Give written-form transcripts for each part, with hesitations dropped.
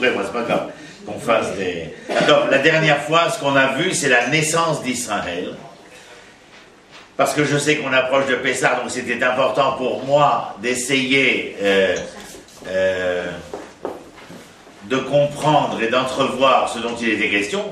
couperai, moi c'est pas grave qu'on fasse des... Donc la dernière fois, ce qu'on a vu, c'est la naissance d'Israël. Parce que je sais qu'on approche de Pessah, donc c'était important pour moi d'essayer de comprendre et d'entrevoir ce dont il était question.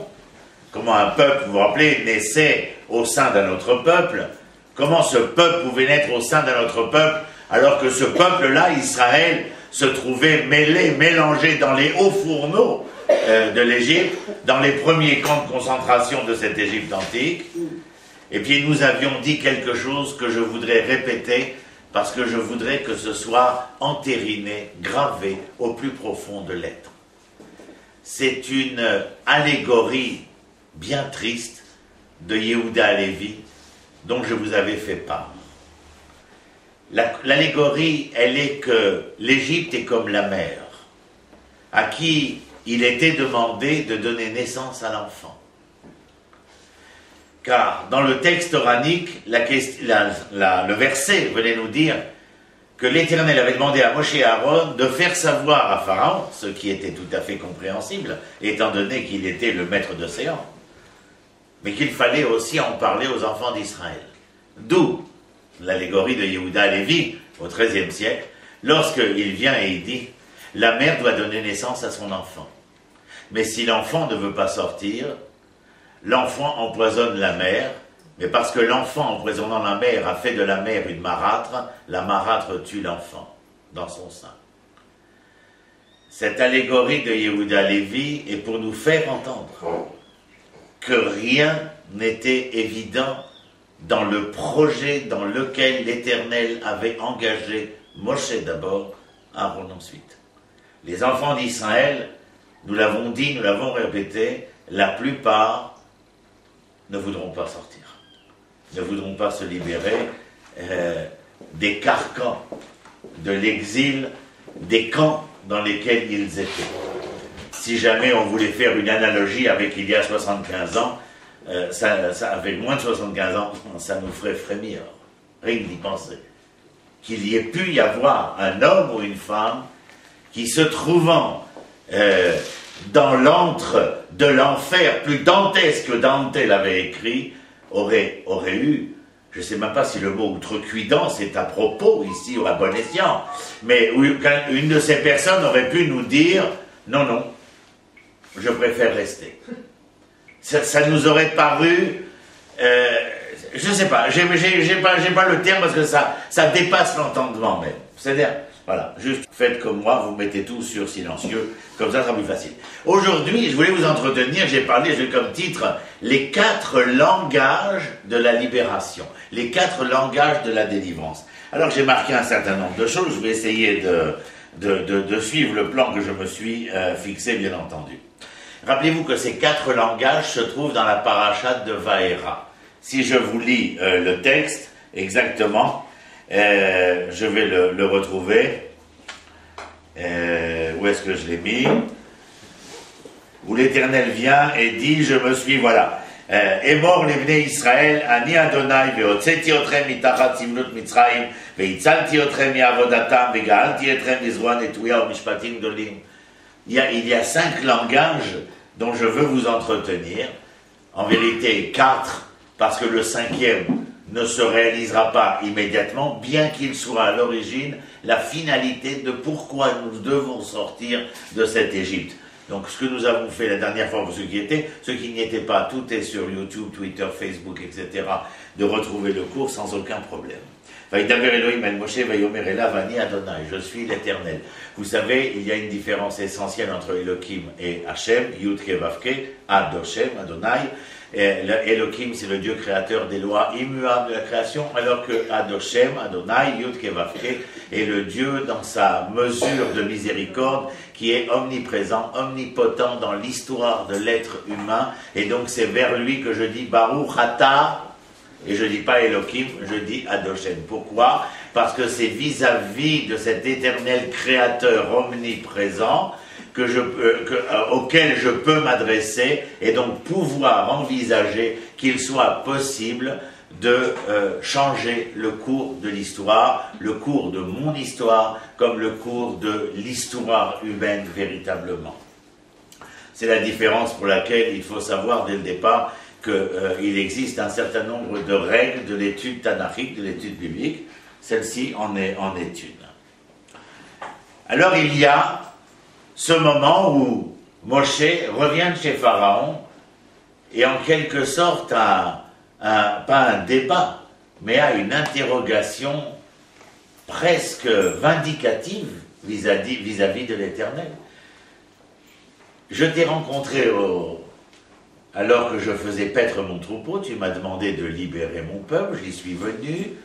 Comment un peuple, vous vous rappelez, naissait au sein d'un autre peuple. Comment ce peuple pouvait naître au sein d'un autre peuple, alors que ce peuple-là, Israël, se trouvait mêlé, mélangé dans les hauts fourneaux de l'Égypte, dans les premiers camps de concentration de cette Égypte antique. Et puis nous avions dit quelque chose que je voudrais répéter, parce que je voudrais que ce soit entériné, gravé au plus profond de l'être. C'est une allégorie bien triste de Yehuda Halevi, dont je vous avais fait part. L'allégorie, elle est que l'Égypte est comme la mère, à qui il était demandé de donner naissance à l'enfant. Car dans le texte oranique, le verset venait nous dire que l'Éternel avait demandé à Moshe et à Aaron de faire savoir à Pharaon, ce qui était tout à fait compréhensible, étant donné qu'il était le maître d'océan, mais qu'il fallait aussi en parler aux enfants d'Israël. D'où l'allégorie de Yehuda Halevi au XIIIe siècle, lorsqu'il vient et il dit « La mère doit donner naissance à son enfant. Mais si l'enfant ne veut pas sortir, l'enfant empoisonne la mère, mais parce que l'enfant, empoisonnant la mère, a fait de la mère une marâtre, la marâtre tue l'enfant dans son sein. » Cette allégorie de Yehuda Halevi est pour nous faire entendre que rien n'était évident dans le projet dans lequel l'Éternel avait engagé Moshe d'abord, Aaron ensuite. Les enfants d'Israël, nous l'avons dit, nous l'avons répété, la plupart ne voudront pas sortir, ne voudront pas se libérer des carcans, de l'exil, des camps dans lesquels ils étaient. Si jamais on voulait faire une analogie avec il y a 75 ans, avec moins de 75 ans, ça nous ferait frémir, rien d'y penser. Qu'il y ait pu y avoir un homme ou une femme qui, se trouvant dans l'antre de l'enfer, plus dantesque que Dante l'avait écrit, aurait eu, je ne sais même pas si le mot outrecuidance est à propos ici ou à bon escient, mais une de ces personnes aurait pu nous dire « Non, non, je préfère rester ». Ça nous aurait paru, je ne sais pas, j'ai pas le terme parce que ça dépasse l'entendement même. C'est-à-dire, voilà, juste faites comme moi, vous mettez tout sur silencieux, comme ça sera plus facile. Aujourd'hui, je voulais vous entretenir, j'ai comme titre, les 4 langages de la libération, les 4 langages de la délivrance. Alors j'ai marqué un certain nombre de choses, je vais essayer de suivre le plan que je me suis fixé, bien entendu. Rappelez-vous que ces 4 langages se trouvent dans la parashat de Vaera. Si je vous lis le texte, exactement, je vais le retrouver. Où est-ce que je l'ai mis? Où l'Éternel vient et dit, je me suis, voilà. Et mort les bnei Israël, ani Adonai, ve'otzeti otrem mitachat simlut Mitzrayim, ve'itzalti otrem mi'avodatam, ve'ga'alti otrem mizroan etuya u'mishpatim gdolim. Il y a 5 langages dont je veux vous entretenir. En vérité, 4, parce que le 5e ne se réalisera pas immédiatement, bien qu'il soit à l'origine la finalité de pourquoi nous devons sortir de cette Égypte. Donc ce que nous avons fait la dernière fois pour ceux qui n'y étaient pas, tout est sur YouTube, Twitter, Facebook, etc., de retrouver le cours sans aucun problème. Je suis l'Éternel. Vous savez, il y a une différence essentielle entre Elohim et Hachem, Yud Ke Vav Ke, Adoshem, Adonai. Elohim, c'est le Dieu créateur des lois immuables de la création, alors que Adoshem, Adonai, Yud Ke Vav Ke, est le Dieu dans sa mesure de miséricorde, qui est omniprésent, omnipotent dans l'histoire de l'être humain, et donc c'est vers lui que je dis Baruch Ata. Et je ne dis pas Elohim, je dis Adoshem. Pourquoi? Parce que c'est vis-à-vis de cet éternel créateur omniprésent auquel je peux m'adresser et donc pouvoir envisager qu'il soit possible de changer le cours de l'histoire, le cours de mon histoire, comme le cours de l'histoire humaine véritablement. C'est la différence pour laquelle il faut savoir dès le départ qu'il existe un certain nombre de règles de l'étude tanachique, de l'étude biblique. Celle-ci en est une. Alors il y a ce moment où Moshe revient de chez Pharaon et en quelque sorte pas un débat, mais a une interrogation presque vindicative vis-à-vis de l'Éternel. Je t'ai rencontré alors que je faisais paître mon troupeau, tu m'as demandé de libérer mon peuple, j'y suis venu,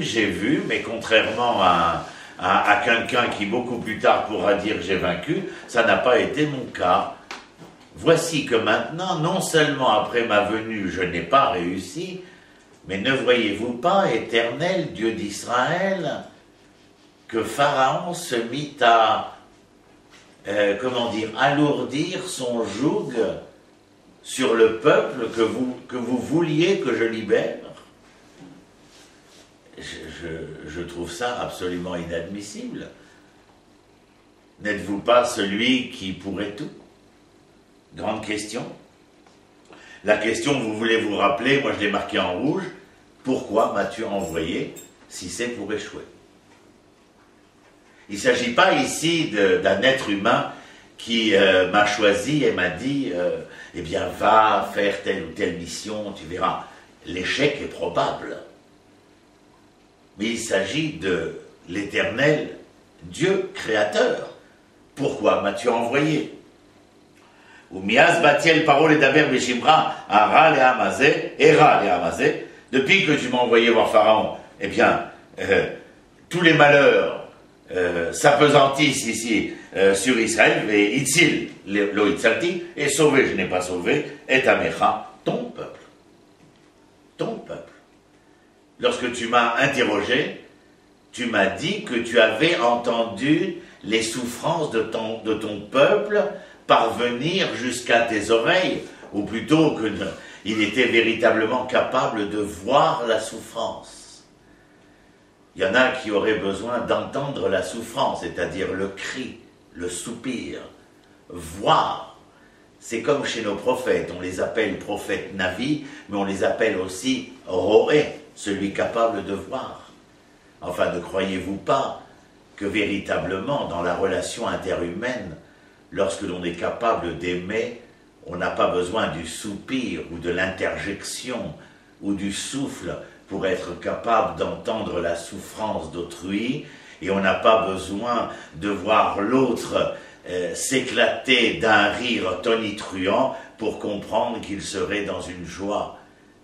j'ai vu, mais contrairement à quelqu'un qui beaucoup plus tard pourra dire j'ai vaincu, ça n'a pas été mon cas. Voici que maintenant, non seulement après ma venue, je n'ai pas réussi, mais ne voyez-vous pas, Éternel, Dieu d'Israël, que Pharaon se mit à, alourdir son joug sur le peuple que vous vouliez que je libère? Je trouve ça absolument inadmissible. N'êtes-vous pas celui qui pourrait tout? Grande question. La question, vous voulez vous rappeler, moi je l'ai marqué en rouge, pourquoi m'as-tu envoyé si c'est pour échouer? Il ne s'agit pas ici d'un être humain qui m'a choisi et m'a dit eh bien va faire telle ou telle mission, tu verras. L'échec est probable. Mais il s'agit de l'Éternel, Dieu créateur. Pourquoi m'as-tu envoyé? Depuis que tu m'as envoyé voir Pharaon, eh bien, tous les malheurs s'apesantissent ici sur Israël, et Itzil, lo Itzalti, et sauvé, je n'ai pas sauvé, et Amecha, ton peuple. Ton peuple. Lorsque tu m'as interrogé, tu m'as dit que tu avais entendu les souffrances de ton peuple parvenir jusqu'à tes oreilles, ou plutôt qu'il était véritablement capable de voir la souffrance. Il y en a qui auraient besoin d'entendre la souffrance, c'est-à-dire le cri, le soupir, voir. C'est comme chez nos prophètes, on les appelle prophètes Navi, mais on les appelle aussi Roé, celui capable de voir. Enfin, ne croyez-vous pas que véritablement, dans la relation interhumaine, lorsque l'on est capable d'aimer, on n'a pas besoin du soupir ou de l'interjection ou du souffle pour être capable d'entendre la souffrance d'autrui, et on n'a pas besoin de voir l'autre s'éclater d'un rire tonitruant pour comprendre qu'il serait dans une joie.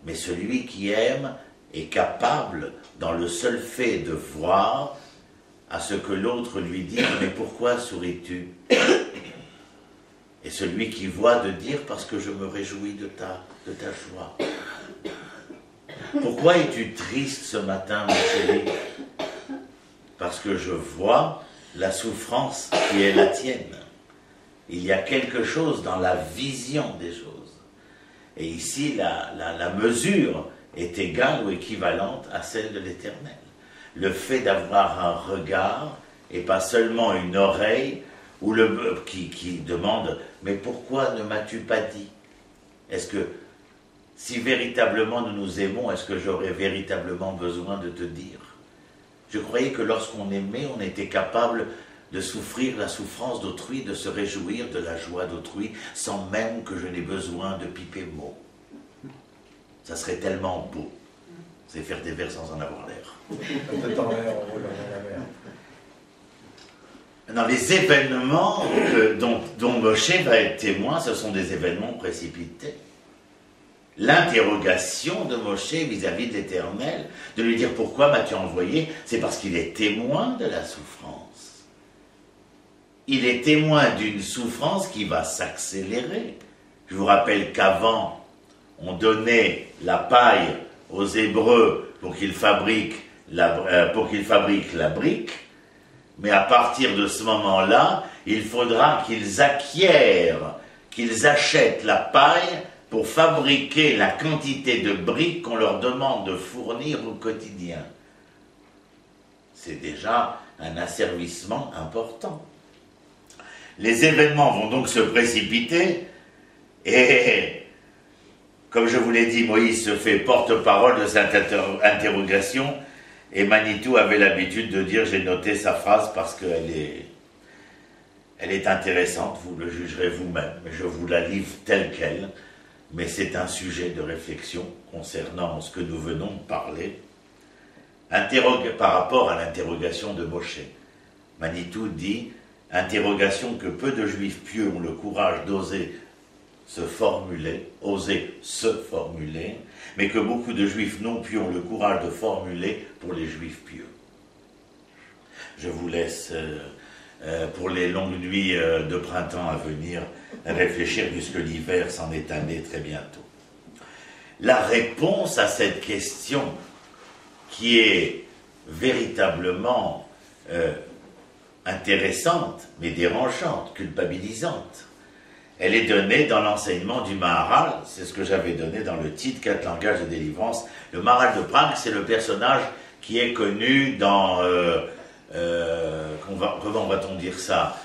Mais celui qui aime est capable, dans le seul fait de voir, à ce que l'autre lui dit « Mais pourquoi souris-tu » Et celui qui voit de dire « Parce que je me réjouis de ta joie ». Pourquoi es-tu triste ce matin, mon chéri? Parce que je vois la souffrance qui est la tienne. Il y a quelque chose dans la vision des choses. Et ici, la mesure est égale ou équivalente à celle de l'Éternel. Le fait d'avoir un regard et pas seulement une oreille ou qui demande « Mais pourquoi ne m'as-tu pas dit ?» Est-ce que, si véritablement nous nous aimons, est-ce que j'aurais véritablement besoin de te dire? Je croyais que lorsqu'on aimait, on était capable de souffrir la souffrance d'autrui, de se réjouir de la joie d'autrui, sans même que je n'ai besoin de piper mot. Ça serait tellement beau. C'est faire des vers sans en avoir l'air. Non, les événements dont Moshe va être témoin, ce sont des événements précipités. L'interrogation de Moshe vis-à-vis de l'Éternel, de lui dire pourquoi m'as-tu envoyé, c'est parce qu'il est témoin de la souffrance. Il est témoin d'une souffrance qui va s'accélérer. Je vous rappelle qu'avant, on donnait la paille aux Hébreux pour qu'ils fabriquent la brique, mais à partir de ce moment-là, il faudra qu'ils acquièrent, qu'ils achètent la paille pour fabriquer la quantité de briques qu'on leur demande de fournir au quotidien. C'est déjà un asservissement important. Les événements vont donc se précipiter et, comme je vous l'ai dit, Moïse se fait porte-parole de cette interrogation et Manitou avait l'habitude de dire, j'ai noté sa phrase parce qu'elle est intéressante, vous le jugerez vous-même, mais je vous la livre telle qu'elle, mais c'est un sujet de réflexion concernant ce que nous venons de parler, par rapport à l'interrogation de Moshe. Manitou dit, interrogation que peu de juifs pieux ont le courage d'oser se formuler, mais que beaucoup de juifs non pieux ont le courage de formuler pour les juifs pieux. Je vous laisse, pour les longues nuits de printemps à venir, réfléchir, puisque l'hiver s'en est allé très bientôt. La réponse à cette question, qui est véritablement intéressante, mais dérangeante, culpabilisante, elle est donnée dans l'enseignement du Maharal, c'est ce que j'avais donné dans le titre « 4 langages de délivrance ». Le Maharal de Prague, c'est le personnage qui est connu dans... comment va-t-on dire ça,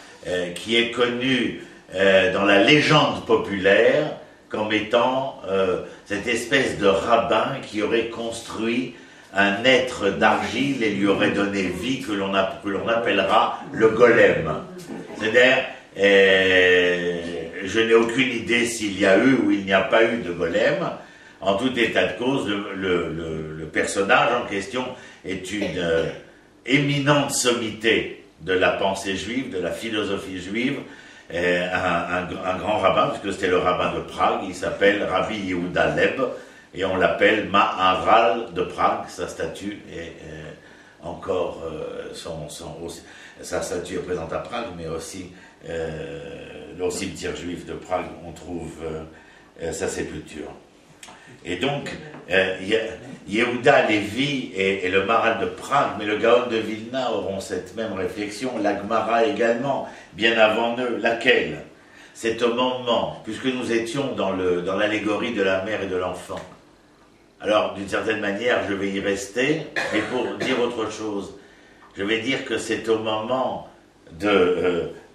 qui est connu dans la légende populaire comme étant cette espèce de rabbin qui aurait construit un être d'argile et lui aurait donné vie que l'on appellera le golem. C'est-à-dire, je n'ai aucune idée s'il y a eu ou il n'y a pas eu de golem. En tout état de cause, le personnage en question est une éminente sommité de la pensée juive, de la philosophie juive, un grand rabbin, puisque c'était le rabbin de Prague, il s'appelle Rabbi Yehuda Leib, et on l'appelle Maharal de Prague, sa statue est encore, sa statue est présente à Prague, mais aussi au cimetière juif de Prague, on trouve sa sépulture. Et donc, Yehuda Lévi et le Maharal de Prague, mais le Gaon de Vilna auront cette même réflexion, la Gemara également, bien avant eux. Laquelle? C'est au moment, puisque nous étions dans l'allégorie de la mère et de l'enfant. Alors, d'une certaine manière, je vais y rester, mais pour dire autre chose, je vais dire que c'est au moment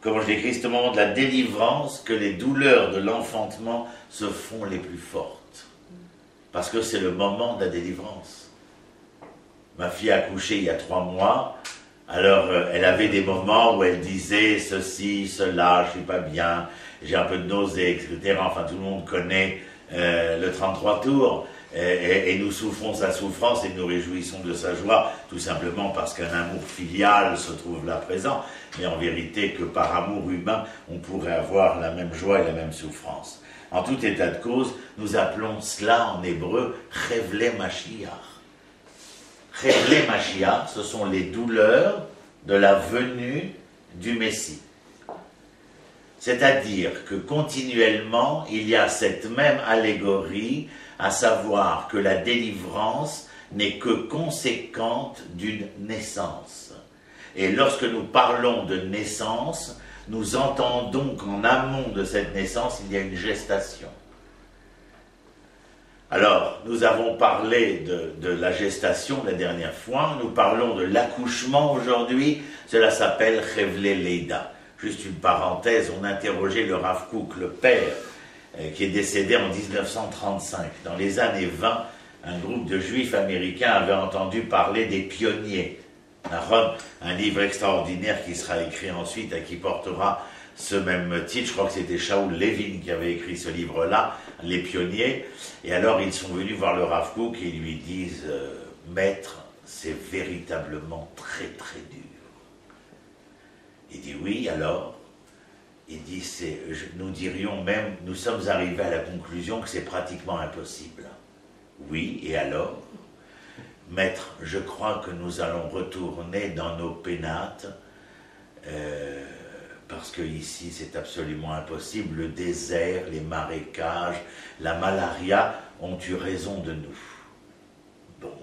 comment je l'écris, c'est au moment de la délivrance que les douleurs de l'enfantement se font les plus fortes. Parce que c'est le moment de la délivrance. Ma fille a accouché il y a 3 mois, alors elle avait des moments où elle disait ceci, cela, je suis pas bien, j'ai un peu de nausée, etc. Enfin, tout le monde connaît le 33 tours, et nous souffrons sa souffrance et nous réjouissons de sa joie, tout simplement parce qu'un amour filial se trouve là présent, mais en vérité que par amour humain, on pourrait avoir la même joie et la même souffrance. En tout état de cause, nous appelons cela en hébreu Chevle Mashiach. Chevle Mashiach, ce sont les douleurs de la venue du Messie. C'est-à-dire que continuellement, il y a cette même allégorie, à savoir que la délivrance n'est que conséquente d'une naissance. Et lorsque nous parlons de naissance, nous entendons qu'en amont de cette naissance, il y a une gestation. Alors, nous avons parlé de la gestation la dernière fois, nous parlons de l'accouchement aujourd'hui, cela s'appelle Chevle Leida. Juste une parenthèse, on interrogeait le Rav Kook, le père, qui est décédé en 1935. Dans les années 20, un groupe de juifs américains avait entendu parler des pionniers. Un livre extraordinaire qui sera écrit ensuite et qui portera ce même titre. Je crois que c'était Shaul Levin qui avait écrit ce livre-là, Les Pionniers. Et alors ils sont venus voir le Rav Kook et ils lui disent « Maître, c'est véritablement très très dur. » Il dit « Oui, alors ?» Il dit « Nous dirions même, nous sommes arrivés à la conclusion que c'est pratiquement impossible. » Oui, et alors ? Maître, je crois que nous allons retourner dans nos pénates, parce que ici c'est absolument impossible. Le désert, les marécages, la malaria ont eu raison de nous. Bon,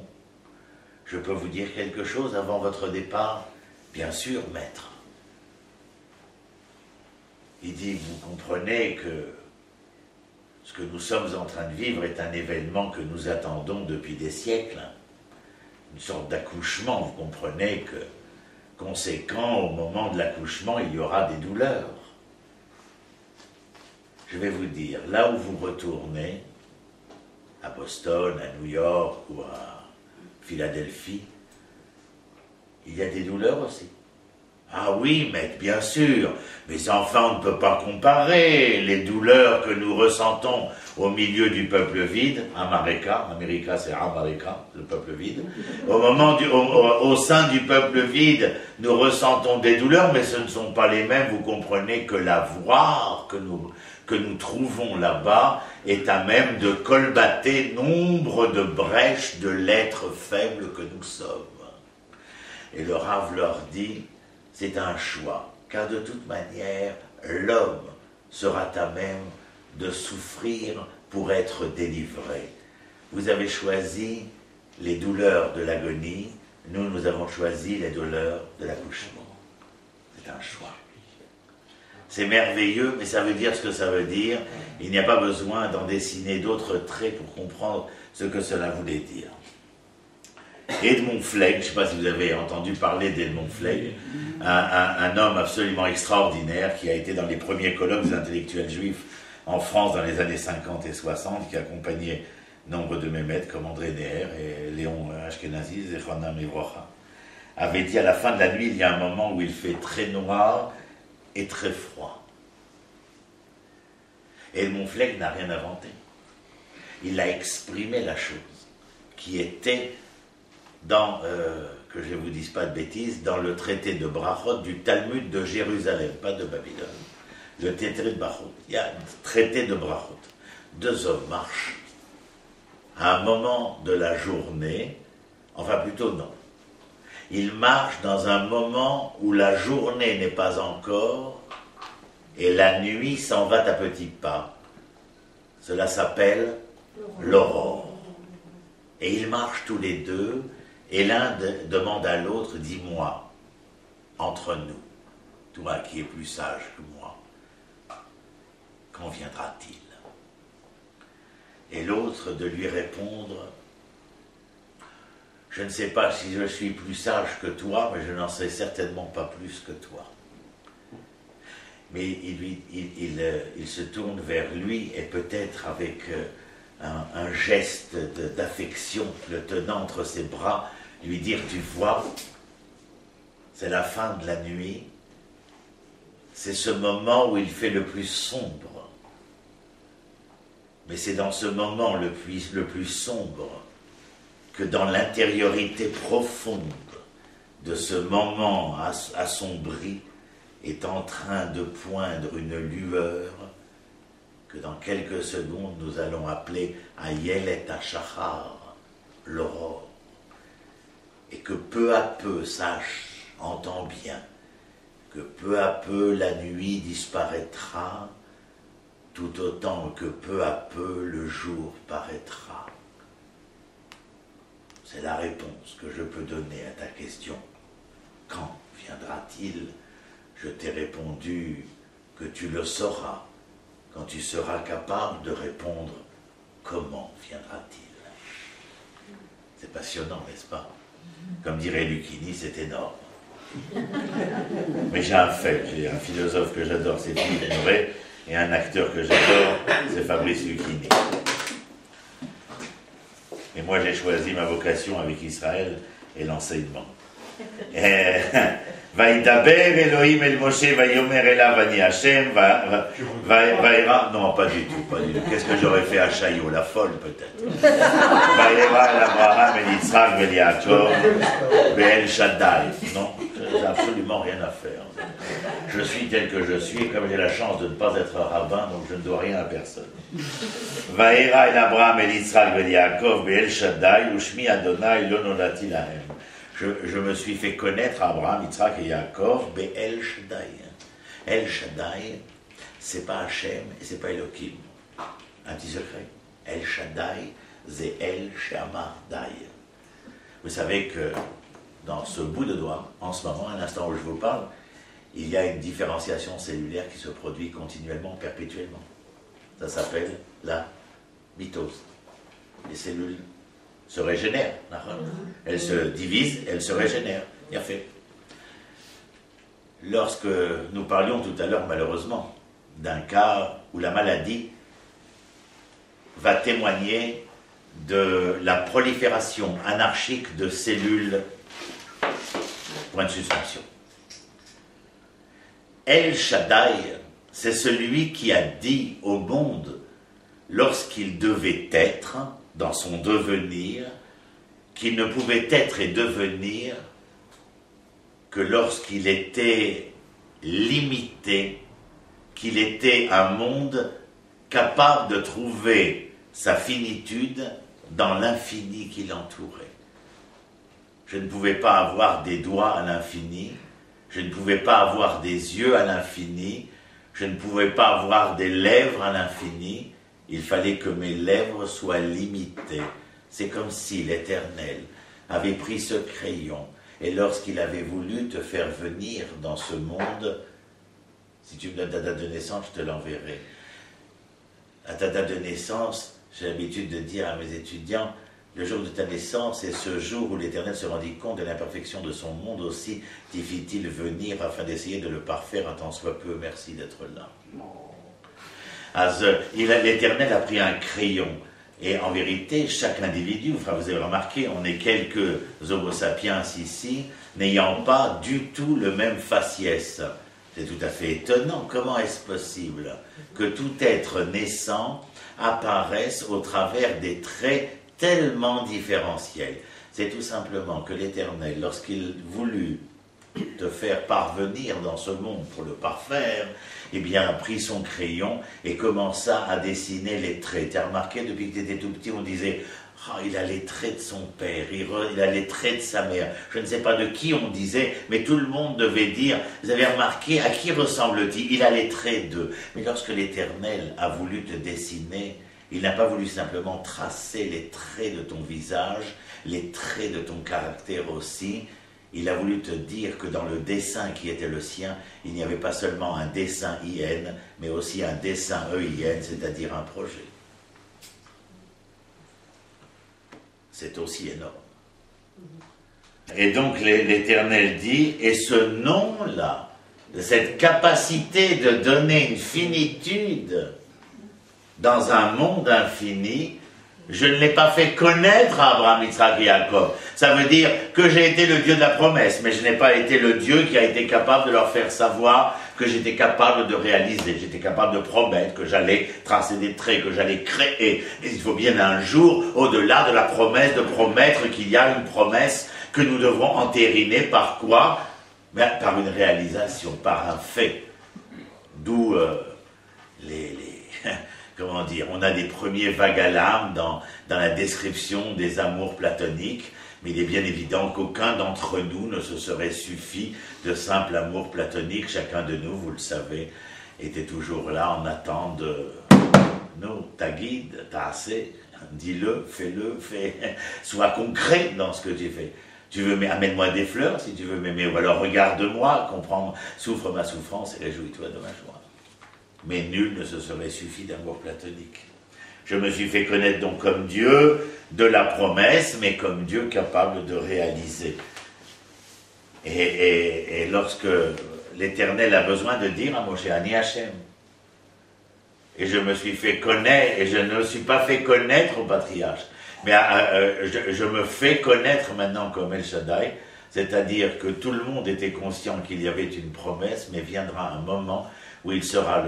je peux vous dire quelque chose avant votre départ? Bien sûr, maître. Il dit, vous comprenez que ce que nous sommes en train de vivre est un événement que nous attendons depuis des siècles. Une sorte d'accouchement, vous comprenez que, conséquent, au moment de l'accouchement, il y aura des douleurs. je vais vous dire, là où vous retournez, à Boston, à New York ou à Philadelphie, il y a des douleurs aussi. Ah oui, maître, bien sûr, mais enfin on ne peut pas comparer les douleurs que nous ressentons au milieu du peuple vide, America c'est America, le peuple vide. Au sein du peuple vide, nous ressentons des douleurs, mais ce ne sont pas les mêmes, vous comprenez que la voix que nous trouvons là-bas est à même de colmater nombre de brèches de l'être faible que nous sommes. Et le Rav leur dit, c'est un choix, car de toute manière, l'homme sera à même de souffrir pour être délivré. Vous avez choisi les douleurs de l'agonie, nous avons choisi les douleurs de l'accouchement. C'est un choix. C'est merveilleux, mais ça veut dire ce que ça veut dire. Il n'y a pas besoin d'en dessiner d'autres traits pour comprendre ce que cela voulait dire. Edmond Flegg, je ne sais pas si vous avez entendu parler d'Edmond Flegg, un homme absolument extraordinaire qui a été dans les premiers colloques des intellectuels juifs en France dans les années 50 et 60, qui accompagnait nombre de mes maîtres comme André Neher et Léon Ashkenazi, Zechronam Livrocha, avait dit à la fin de la nuit, il y a un moment où il fait très noir et très froid. Edmond Flegg n'a rien inventé. Il a exprimé la chose qui était dans, que je ne vous dise pas de bêtises, dans le traité de Brachot du Talmud de Jérusalem, pas de Babylone. Le traité de Brachot. Il y a un traité de Brachot. Deux hommes marchent à un moment de la journée, enfin plutôt non. Ils marchent dans un moment où la journée n'est pas encore et la nuit s'en va à petits pas. Cela s'appelle l'aurore. Et ils marchent tous les deux. Et l'un demande à l'autre, dis-moi, entre nous, toi qui es plus sage que moi, quand viendra-t-il? Et l'autre de lui répondre, je ne sais pas si je suis plus sage que toi, mais je n'en sais certainement pas plus que toi. Mais il se tourne vers lui et peut-être avec un geste d'affection, le tenant entre ses bras, lui dire, tu vois, c'est la fin de la nuit, c'est ce moment où il fait le plus sombre. Mais c'est dans ce moment le plus sombre que dans l'intériorité profonde de ce moment assombri est en train de poindre une lueur que dans quelques secondes nous allons appeler Ayelet HaShachar, l'aurore. Et que peu à peu, sache, entends bien, que peu à peu la nuit disparaîtra, tout autant que peu à peu le jour paraîtra. C'est la réponse que je peux donner à ta question. Quand viendra-t-il? Je t'ai répondu que tu le sauras quand tu seras capable de répondre comment viendra-t-il. C'est passionnant, n'est-ce pas? Comme dirait Lucchini, c'est énorme. Mais j'ai un fait, j'ai un philosophe que j'adore, c'est Philippe Noiret, et un acteur que j'adore, c'est Fabrice Lucchini. Et moi j'ai choisi ma vocation avec Israël et l'enseignement. Vaïdaber Elohim el Moshe vayomer elav ani Hashem vaïra. Non, pas du tout, pas du tout. Qu'est-ce que j'aurais fait à Chaillot, la folle peut-être. Vaïra el Abraham el Yitzhak el Yaakov el Shaddai. Non, j'ai absolument rien à faire. Je suis tel que je suis, comme j'ai la chance de ne pas être rabbin, donc je ne dois rien à personne. Vaïra el Abraham el Yitzhak el Yaakov el Shaddai ushmi Adonai lo nolati lahem. Je me suis fait connaître Abraham, Yitzhak et Yaakov, El Shaddai. El Shaddai, c'est pas Hachem et c'est pas Elohim. Un petit secret. El Shaddai, c'est El Shamar Dai. Vous savez que dans ce bout de doigt, en ce moment, à l'instant où je vous parle, il y a une différenciation cellulaire qui se produit continuellement, perpétuellement. Ça s'appelle la mitose. Les cellules se régénèrent. Elles se divisent, elles se régénèrent. Il y a fait. Lorsque nous parlions tout à l'heure, malheureusement, d'un cas où la maladie va témoigner de la prolifération anarchique de cellules, point de suspension. El Shaddai, c'est celui qui a dit au monde, lorsqu'il devait être, dans son devenir, qu'il ne pouvait être et devenir que lorsqu'il était limité, qu'il était un monde capable de trouver sa finitude dans l'infini qui l'entourait. Je ne pouvais pas avoir des doigts à l'infini, je ne pouvais pas avoir des yeux à l'infini, je ne pouvais pas avoir des lèvres à l'infini, il fallait que mes lèvres soient limitées. C'est comme si l'Éternel avait pris ce crayon et lorsqu'il avait voulu te faire venir dans ce monde, si tu me donnes ta date de naissance, je te l'enverrai. À ta date de naissance, j'ai l'habitude de dire à mes étudiants, le jour de ta naissance est ce jour où l'Éternel se rendit compte de l'imperfection de son monde, aussi t'y fit-il venir afin d'essayer de le parfaire un tant soit peu. Merci d'être là. L'Éternel a pris un crayon. Et en vérité, chaque individu, enfin vous avez remarqué, on est quelques homo sapiens ici, n'ayant pas du tout le même faciès. C'est tout à fait étonnant. Comment est-ce possible que tout être naissant apparaisse au travers des traits tellement différentiels? C'est tout simplement que l'Éternel, lorsqu'il voulut te faire parvenir dans ce monde pour le parfaire, eh bien, a pris son crayon et commença à dessiner les traits. Tu as remarqué, depuis que tu étais tout petit, on disait « Oh, il a les traits de son père, il a les traits de sa mère. » Je ne sais pas de qui on disait, mais tout le monde devait dire « Vous avez remarqué, à qui ressemble-t-il? Il a les traits d'eux. » Mais lorsque l'Éternel a voulu te dessiner, il n'a pas voulu simplement tracer les traits de ton visage, les traits de ton caractère aussi. Il a voulu te dire que dans le dessin qui était le sien, il n'y avait pas seulement un dessin IN, mais aussi un dessin EIN, c'est-à-dire un projet. C'est aussi énorme. Et donc l'Éternel dit, et ce nom-là, cette capacité de donner une finitude dans un monde infini, je ne l'ai pas fait connaître à Abraham, Yitzhak et Jacob. Ça veut dire que j'ai été le Dieu de la promesse, mais je n'ai pas été le Dieu qui a été capable de leur faire savoir que j'étais capable de réaliser, j'étais capable de promettre, que j'allais tracer des traits, que j'allais créer. Et il faut bien un jour, au-delà de la promesse, de promettre qu'il y a une promesse que nous devrons entériner. Par quoi? Ben, par une réalisation, par un fait. D'où comment dire, on a des premiers vagues à l'âme dans la description des amours platoniques, mais il est bien évident qu'aucun d'entre nous ne se serait suffi de simple amour platonique. Chacun de nous, vous le savez, était toujours là en attente de nous, ta guide, t'as assez, dis-le, fais-le, sois concret dans ce que tu fais. Tu veux, mais amène-moi des fleurs si tu veux m'aimer, ou alors regarde-moi, comprends, souffre ma souffrance et réjouis-toi de ma joie. Mais nul ne se serait suffi d'amour platonique. Je me suis fait connaître donc comme Dieu de la promesse, mais comme Dieu capable de réaliser. Et lorsque l'Éternel a besoin de dire à Moshe, Ani Hachem, et je me suis fait connaître, et je ne me suis pas fait connaître au patriarche, mais je me fais connaître maintenant comme El Shaddai, c'est-à-dire que tout le monde était conscient qu'il y avait une promesse, mais viendra un moment où il sera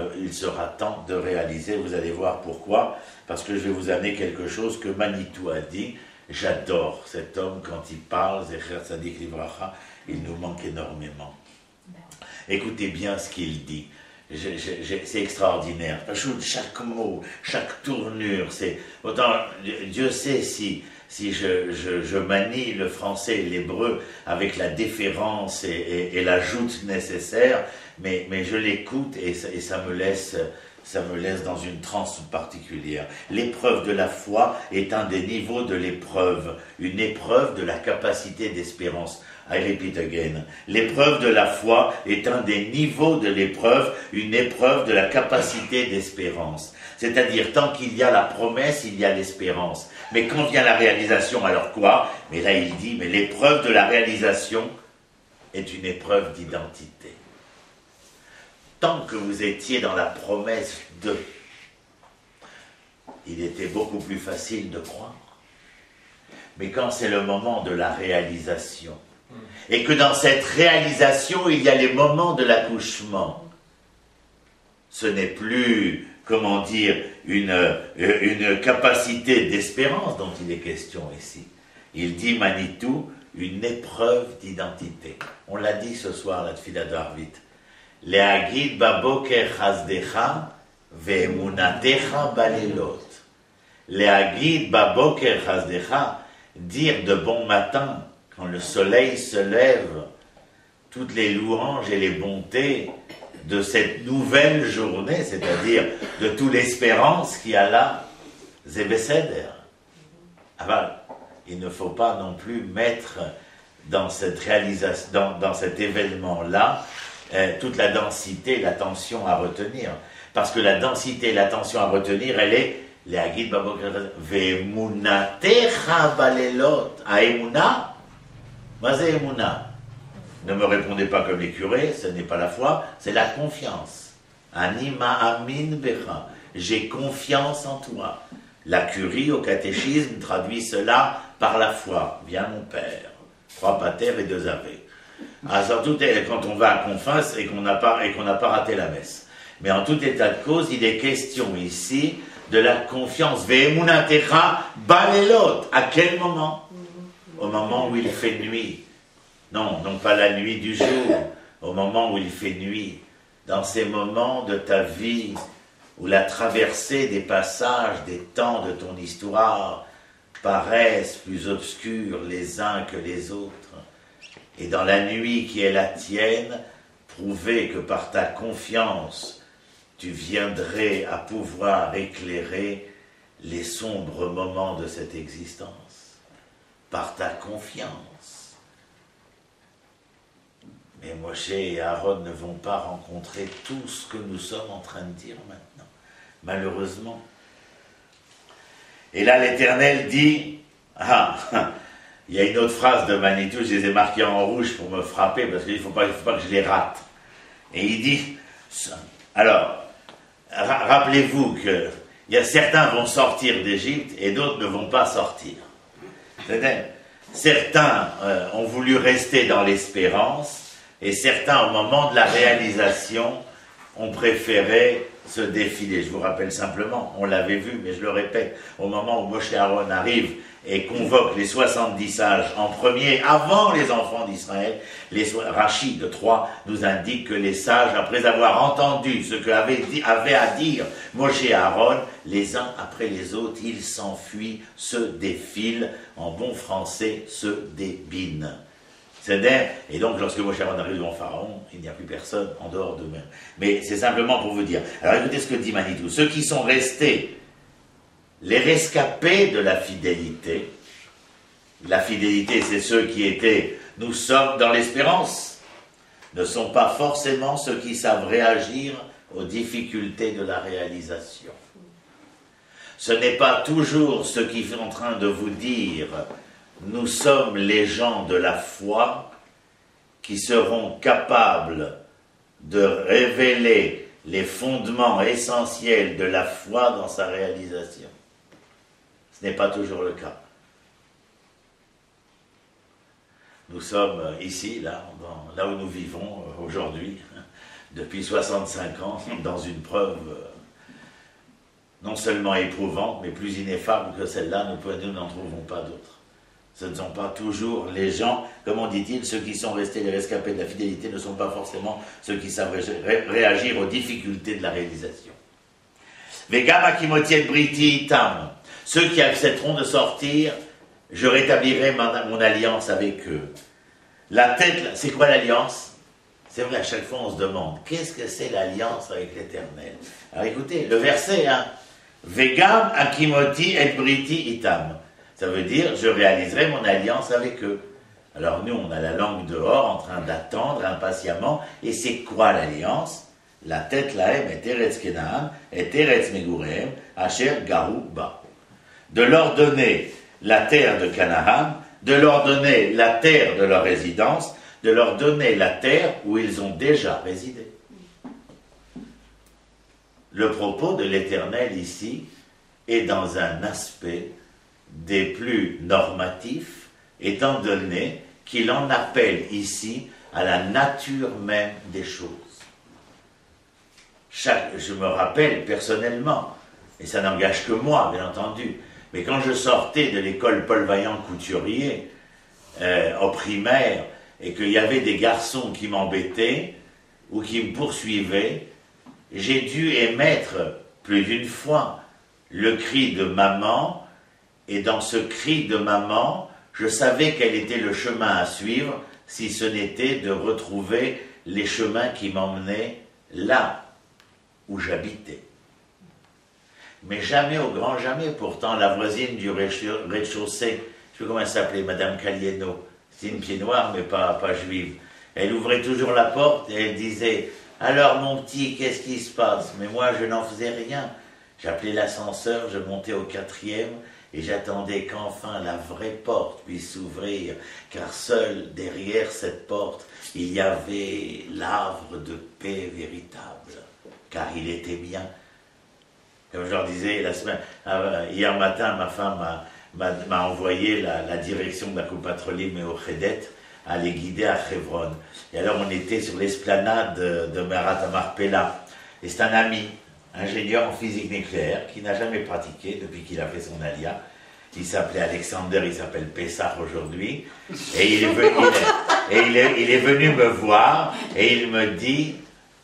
temps de réaliser. Vous allez voir pourquoi, parce que je vais vous amener quelque chose que Manitou a dit. J'adore cet homme quand il parle, Zecher Tzadik Livracha, il nous manque énormément. Écoutez bien ce qu'il dit. C'est extraordinaire. Chaque mot, chaque tournure, c'est autant Dieu sait si je manie le français et l'hébreu avec la déférence et la joute nécessaire, mais je l'écoute et ça me laisse dans une transe particulière. L'épreuve de la foi est un des niveaux de l'épreuve, une épreuve de la capacité d'espérance. I repeat again. L'épreuve de la foi est un des niveaux de l'épreuve, une épreuve de la capacité d'espérance. C'est-à-dire, tant qu'il y a la promesse, il y a l'espérance. Mais quand vient la réalisation, alors quoi? Mais là, il dit, mais l'épreuve de la réalisation est une épreuve d'identité. tant que vous étiez dans la promesse de, il était beaucoup plus facile de croire. Mais quand c'est le moment de la réalisation, et que dans cette réalisation, il y a les moments de l'accouchement, ce n'est plus, comment dire, une capacité d'espérance dont il est question ici. Il dit Manitou, une épreuve d'identité. On l'a dit ce soir, la Tfila d'Arvit. Le'agid baboker chazdecha ve'emunatecha balelot. Le'agid baboker chazdecha, dire de bon matin, quand le soleil se lève, toutes les louanges et les bontés de cette nouvelle journée, c'est-à-dire de toute l'espérance qu'il y a là, Zébesséder. Il ne faut pas non plus mettre dans cette réalisation, dans cet événement-là, toute la densité et la tension à retenir. Parce que la densité et la tension à retenir, elle est Le'agid baboker ve'emunatecha balelot. Aemuna? Mazé emuna. Ne me répondez pas comme les curés, ce n'est pas la foi, c'est la confiance. Anima amin becha. J'ai confiance en toi. La curie au catéchisme traduit cela par la foi. Viens mon Père. 3 pater et 2 ave. Surtout quand on va à confesse et qu'on n'a pas raté la messe. Mais en tout état de cause, il est question ici de la confiance. Ve'emunatecha balelot. À quel moment? Au moment où il fait nuit. Non, non pas la nuit du jour. Au moment où il fait nuit. Dans ces moments de ta vie où la traversée des passages, des temps de ton histoire paraissent plus obscurs les uns que les autres. Et dans la nuit qui est la tienne, prouver que par ta confiance, tu viendrais à pouvoir éclairer les sombres moments de cette existence. Par ta confiance. Mais Moshe et Aaron ne vont pas rencontrer tout ce que nous sommes en train de dire maintenant, malheureusement. Et là, l'Éternel dit, il y a une autre phrase de Manitou, je les ai marquées en rouge pour me frapper, parce qu'il ne faut pas que je les rate. Et il dit, alors, rappelez-vous que certains vont sortir d'Égypte et d'autres ne vont pas sortir. Certains ont voulu rester dans l'espérance et certains, au moment de la réalisation, ont préféré se défiler. Je vous rappelle simplement, on l'avait vu, mais je le répète, au moment où Moshe Aaron arrive et convoque les 70 sages en premier, avant les enfants d'Israël, Rachi de Troyes nous indique que les sages, après avoir entendu ce qu'avait à dire Moshe et Aaron, les uns après les autres, ils s'enfuient, se défilent, en bon français, se débinent. Et donc, lorsque Moshe Aaron arrive devant Pharaon, il n'y a plus personne en dehors d'eux-mêmes. Mais c'est simplement pour vous dire. Alors écoutez ce que dit Manitou. Ceux qui sont restés, les rescapés de la fidélité, c'est ceux qui étaient, nous sommes dans l'espérance, ne sont pas forcément ceux qui savent réagir aux difficultés de la réalisation. Ce n'est pas toujours ceux qui sont en train de vous dire nous sommes les gens de la foi qui seront capables de révéler les fondements essentiels de la foi dans sa réalisation. Ce n'est pas toujours le cas. Nous sommes ici, là où nous vivons aujourd'hui, depuis 65 ans, dans une preuve non seulement éprouvante, mais plus ineffable que celle-là, nous n'en trouvons pas d'autres. Ce ne sont pas toujours les gens, comment dit-il, ceux qui sont restés les rescapés de la fidélité ne sont pas forcément ceux qui savent réagir aux difficultés de la réalisation. Vegam akimotiet briti itam, ceux qui accepteront de sortir, je rétablirai mon alliance avec eux. La tête, c'est quoi l'alliance? C'est vrai, à chaque fois on se demande, qu'est-ce que c'est l'alliance avec l'Éternel? Alors écoutez, le verset, Vegam akimoti et briti itam. Ça veut dire, je réaliserai mon alliance avec eux. Alors nous, on a la langue dehors, en train d'attendre impatiemment. Et c'est quoi l'alliance? La tête lahem et teretz kenaan, et teretz megurehem, asher garu ba. De leur donner la terre de Canaan, de leur donner la terre de leur résidence, de leur donner la terre où ils ont déjà résidé. Le propos de l'Éternel ici est dans un aspect des plus normatifs, étant donné qu'il en appelle ici à la nature même des choses. Je me rappelle personnellement, et ça n'engage que moi, bien entendu, mais quand je sortais de l'école Paul Vaillant Couturier, au primaire, et qu'il y avait des garçons qui m'embêtaient, ou qui me poursuivaient, j'ai dû émettre plus d'une fois le cri de maman, et dans ce cri de maman, je savais quel était le chemin à suivre, si ce n'était de retrouver les chemins qui m'emmenaient là où j'habitais. Mais jamais, au grand jamais, pourtant, la voisine du rez-de-chaussée, je ne sais plus comment elle s'appelait, Madame Calieno, c'était une pied noire, mais pas juive. Elle ouvrait toujours la porte et elle disait « Alors mon petit, qu'est-ce qui se passe ?» Mais moi, je n'en faisais rien. J'appelais l'ascenseur, je montais au 4e et j'attendais qu'enfin la vraie porte puisse s'ouvrir, car seul derrière cette porte, il y avait l'havre de paix véritable, car il était mien. Comme je leur disais hier matin, ma femme m'a envoyé la direction de la Coupatrolim et au Chedet à les guider à Hebron. Et alors on était sur l'esplanade de Merat Marpella. Et c'est un ami, ingénieur en physique nucléaire, qui n'a jamais pratiqué depuis qu'il a fait son alia. Il s'appelait Alexander, il s'appelle Pessah aujourd'hui. Et il est venu me voir et il me dit,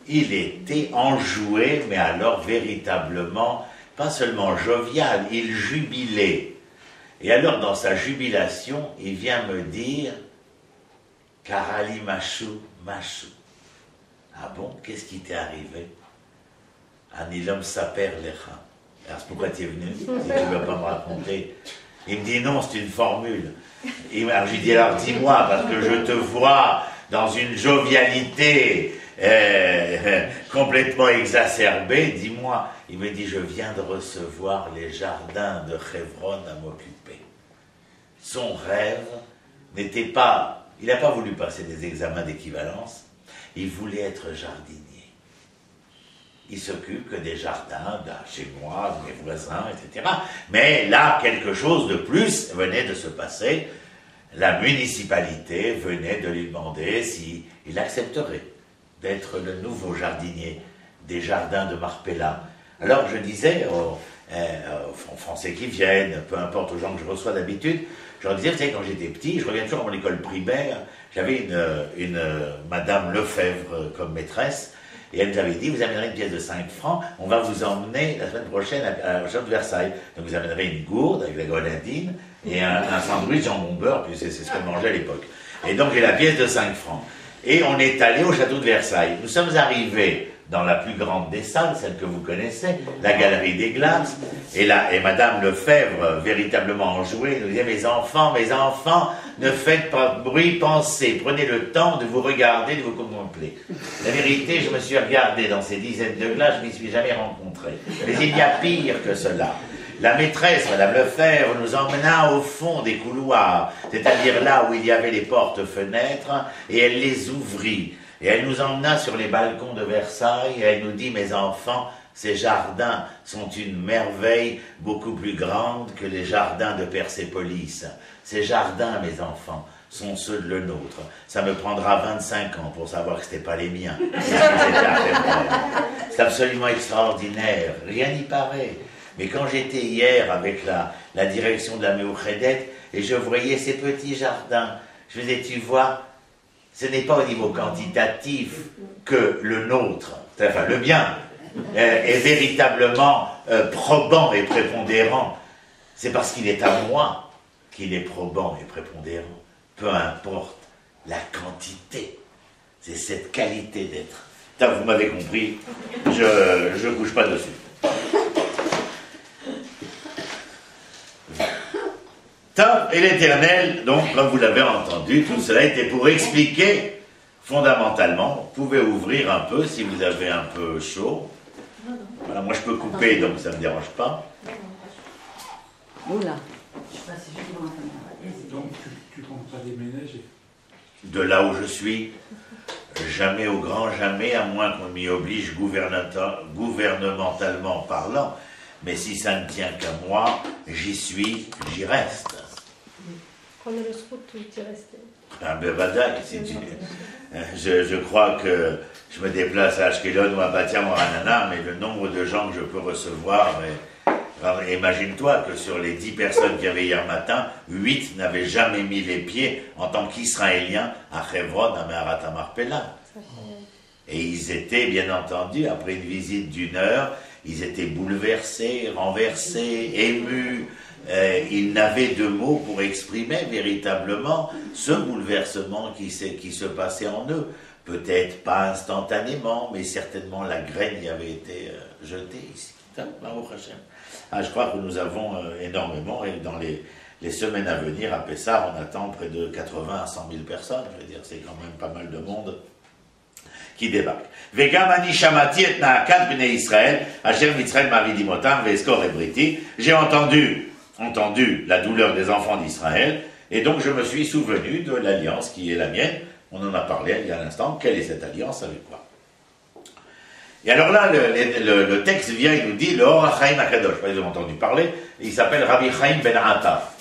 il était enjoué, mais alors véritablement, pas seulement jovial, il jubilait. Et alors dans sa jubilation, il vient me dire, Karali Machou, Machou. Ah bon, qu'est-ce qui t'est arrivé? Anilom Saper Lecha. Alors c'est pourquoi tu es venu, si tu ne veux pas me raconter. Il me dit non, c'est une formule. Alors je lui dis alors dis-moi, parce que je te vois dans une jovialité complètement exacerbée, dis-moi. Il me dit je viens de recevoir les jardins de Hebron à m'occuper. Son rêve n'était pas... Il n'a pas voulu passer des examens d'équivalence, il voulait être jardinier. Il s'occupe que des jardins, chez moi, de mes voisins, etc. Mais là, quelque chose de plus venait de se passer. La municipalité venait de lui demander s'il accepterait d'être le nouveau jardinier des jardins de Marpella. Alors je disais aux Français qui viennent, peu importe aux gens que je reçois d'habitude, je leur disais, vous savez, quand j'étais petit, je reviens toujours à mon école primaire, j'avais une Madame Lefebvre comme maîtresse, et elle nous avait dit, vous amènerez une pièce de 5 francs, on va vous emmener la semaine prochaine au château de Versailles. Donc vous amènerez une gourde avec la grenadine et un sandwich jambon beurre, puis c'est ce qu'on mangeait à l'époque. Et donc j'ai la pièce de 5 francs. Et on est allé au château de Versailles. Nous sommes arrivés dans la plus grande des salles, celle que vous connaissez, la galerie des glaces, et Madame Lefebvre, véritablement enjouée, nous disait, mes enfants, ne faites pas de bruit, pensez, prenez le temps de vous regarder, de vous contempler. La vérité, je me suis regardé dans ces dizaines de glaces, je ne m'y suis jamais rencontré. Mais il y a pire que cela. La maîtresse, Madame Lefebvre, nous emmena au fond des couloirs, c'est-à-dire là où il y avait les portes-fenêtres, et elle les ouvrit. Et elle nous emmena sur les balcons de Versailles, et elle nous dit, mes enfants, ces jardins sont une merveille beaucoup plus grande que les jardins de Persépolis. Ces jardins, mes enfants, sont ceux de le nôtre. Ça me prendra 25 ans pour savoir que ce n'était pas les miens. C'est absolument extraordinaire, rien n'y paraît. Mais quand j'étais hier avec la direction de la Méouchedet, et je voyais ces petits jardins, je me disais, tu vois, ce n'est pas au niveau quantitatif que le nôtre, enfin le mien, est véritablement probant et prépondérant. C'est parce qu'il est à moi qu'il est probant et prépondérant. Peu importe la quantité, c'est cette qualité d'être. Vous m'avez compris, je ne couche pas dessus. Et l'Éternel, donc, comme vous l'avez entendu, tout cela était pour expliquer, fondamentalement, vous pouvez ouvrir un peu si vous avez un peu chaud. Voilà, moi je peux couper, donc ça ne me dérange pas. Oula. Donc tu comptes pas déménager? De là où je suis, Jamais au grand jamais, à moins qu'on m'y oblige gouvernementalement parlant. Mais si ça ne tient qu'à moi, j'y suis, j'y reste. Qu'on le scout, tu y restes. Ah ben vadaï, je crois que je me déplace à Ashkelon ou à Bat-Yam ou à Ranana, mais le nombre de gens que je peux recevoir, imagine-toi que sur les 10 personnes qu'il y avait hier matin, 8 n'avaient jamais mis les pieds en tant qu'Israéliens à Hebron, à Meharat HaMarpela. Et ils étaient, bien entendu, après une visite d'1 heure, ils étaient bouleversés, renversés, émus. Ils n'avaient de mots pour exprimer véritablement ce bouleversement qui se passait en eux. Peut-être pas instantanément, mais certainement la graine y avait été jetée ici. Je crois que nous avons énormément, et dans les semaines à venir, à Pessah, on attend près de 80 à 100 000 personnes. Je veux dire, c'est quand même pas mal de monde qui débarque. J'ai entendu la douleur des enfants d'Israël, et donc je me suis souvenu de l'alliance qui est la mienne. On en a parlé il y a un instant. Quelle est cette alliance avec quoi? Et alors là, le texte vient, il nous dit le Or HaChaim HaKadosh. Vous avez entendu parler. Il s'appelle Rabbi Chaim Ben Atta.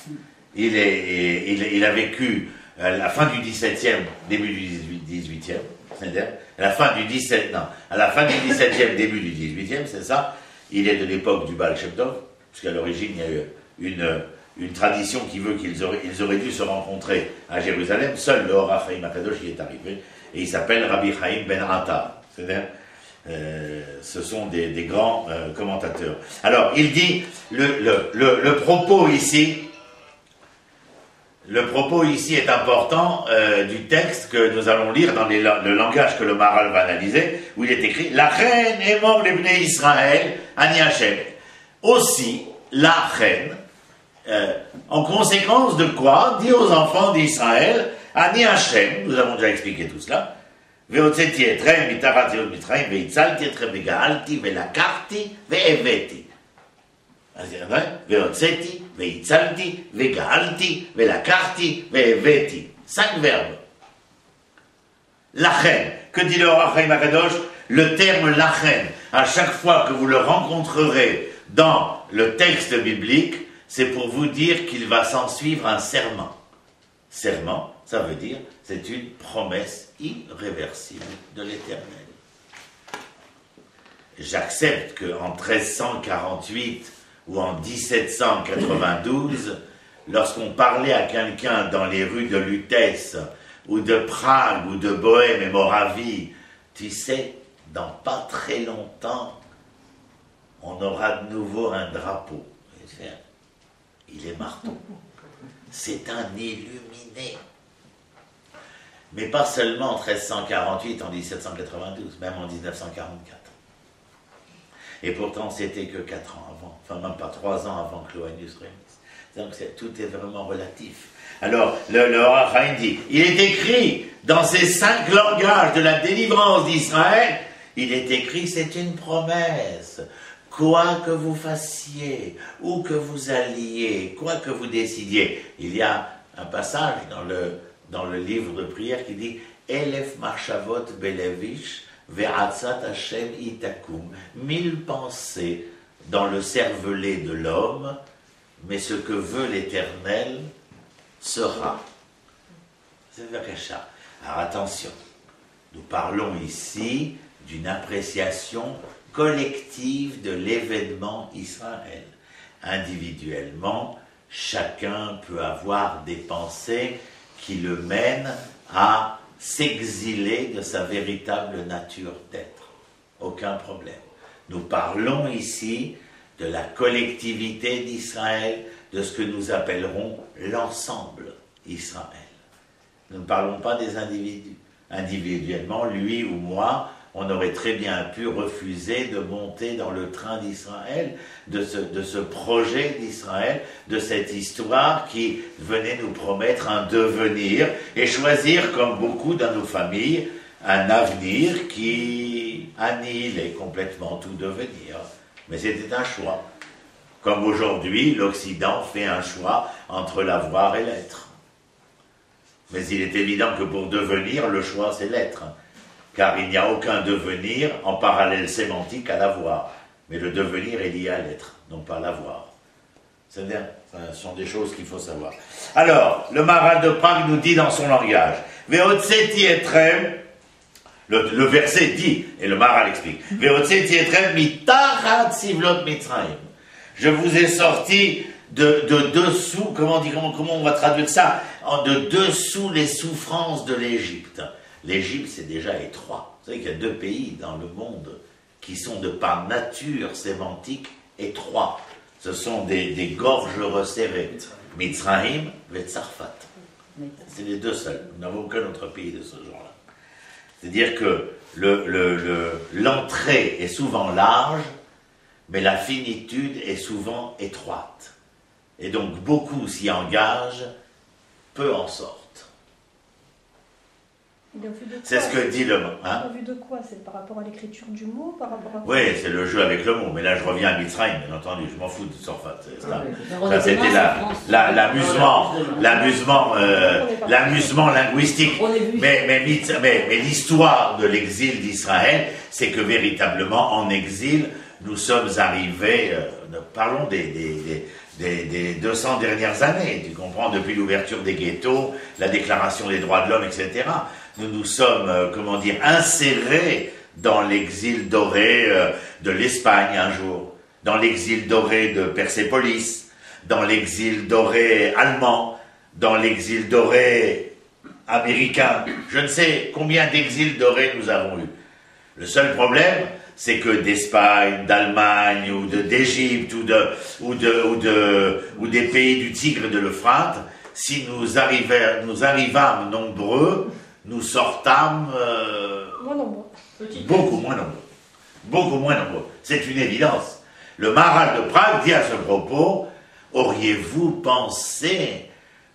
Il a vécu à la fin du 17e, début du 18e. C'est-à-dire à la fin du 17e, début du 18e, c'est ça. Il est de l'époque du Baal Shem Tov, puisqu'à l'origine, il y a eu une tradition qui veut qu'ils auraient dû se rencontrer à Jérusalem. Seul le Or HaChaim HaKadosh y est arrivé. Et il s'appelle Rabbi Chaim Ben Atta. C'est-à-dire, ce sont des grands commentateurs. Alors, il dit, le propos ici est important du texte que nous allons lire dans le langage que le Maharal va analyser, où il est écrit « La reine est mort les Bnei Israël, Ani Hashem ». Aussi, la reine, en conséquence de quoi, dit aux enfants d'Israël, Ani Hashem, nous avons déjà expliqué tout cela, והוצאתי אתכם מתחת גלות מצרים, והצלתי אתכם וגאלתי ולקחתי והבאתי. אז יראה, והוצאתי והצלתי וגאלתי ולקחתי והבאתי. 5 verbes. Lachen. Que dit le Or HaChaim HaKadosh? Le terme lachen, à chaque fois que vous le rencontrerez dans le texte biblique, c'est pour vous dire qu'il va s'en suivre un serment. Serment, ça veut dire, c'est une promesse irréversible de l'Éternel. J'accepte qu'en 1348 ou en 1792, lorsqu'on parlait à quelqu'un dans les rues de Lutèce, ou de Prague, ou de Bohême et Moravie, tu sais, dans pas très longtemps, on aura de nouveau un drapeau. Il est marteau. C'est un illuminé. Mais pas seulement en 1348, en 1792, même en 1944. Et pourtant, c'était que 4 ans avant, enfin même pas 3 ans avant que l'ONU se réunisse. Donc tout est vraiment relatif. Alors, le Or HaChaim dit, il est écrit dans ces 5 langages de la délivrance d'Israël, il est écrit, c'est une promesse. Quoi que vous fassiez, où que vous alliez, quoi que vous décidiez. Il y a un passage dans le livre de prière qui dit Elef Marshavot Belevish Ve'atzat Hashem Itakum. 1000 pensées dans le cervelet de l'homme, mais ce que veut l'Éternel sera. C'est Vakasha. Alors attention, nous parlons ici d'une appréciation collective de l'événement Israël. Individuellement, chacun peut avoir des pensées qui le mènent à s'exiler de sa véritable nature d'être. Aucun problème. Nous parlons ici de la collectivité d'Israël, de ce que nous appellerons l'ensemble Israël. Nous ne parlons pas des individus. Individuellement, lui ou moi, on aurait très bien pu refuser de monter dans le train d'Israël, de ce projet d'Israël, de cette histoire qui venait nous promettre un devenir et choisir, comme beaucoup dans nos familles, un avenir qui annihilait complètement tout devenir. Mais c'était un choix. Comme aujourd'hui, l'Occident fait un choix entre l'avoir et l'être. Mais il est évident que pour devenir, le choix c'est l'être. car il n'y a aucun devenir en parallèle sémantique à l'avoir. Mais le devenir est lié à l'être, non pas à l'avoir. C'est-à-dire, ce sont des choses qu'il faut savoir. Alors, le Maharal de Prague nous dit dans son langage, Veotseti etrem, le verset dit, et le Maharal explique, Veotseti etrem mitachat sivlot mitzrayim. Je vous ai sorti de dessous, comment on va traduire ça? De dessous les souffrances de l'Égypte. L'Égypte, c'est déjà étroit. Vous savez qu'il y a 2 pays dans le monde qui sont de par nature sémantique étroits. Ce sont des gorges resserrées. Mitzrayim et Tsarfat. C'est les 2 seuls. Nous n'avons aucun autre pays de ce genre-là. C'est-à-dire que l'entrée est souvent large, mais la finitude est souvent étroite. Et donc beaucoup s'y engagent, peu en sortent. C'est ce que dit le mot. Hein? En vue de quoi? C'est par rapport à l'écriture du mot, par rapport à... Oui, c'est le jeu avec le mot. Mais là, je reviens à Mitzrayim, bien entendu. Je m'en fous de Sorfat. Ça, c'était l'amusement linguistique. Mais l'histoire de l'exil d'Israël, c'est que véritablement, en exil, nous sommes arrivés, parlons des 200 dernières années, tu comprends, depuis l'ouverture des ghettos, la déclaration des droits de l'homme, etc. Nous nous sommes, insérés dans l'exil doré de l'Espagne un jour, dans l'exil doré de Persépolis, dans l'exil doré allemand, dans l'exil doré américain. Je ne sais combien d'exils dorés nous avons eu. Le seul problème, c'est que d'Espagne, d'Allemagne, ou d'Égypte, ou des pays du Tigre et de l'Euphrate, si nous arrivâmes nombreux, nous sortâmes beaucoup moins nombreux. Beaucoup moins nombreux. C'est une évidence. Le Maharal de Prague dit à ce propos, auriez-vous pensé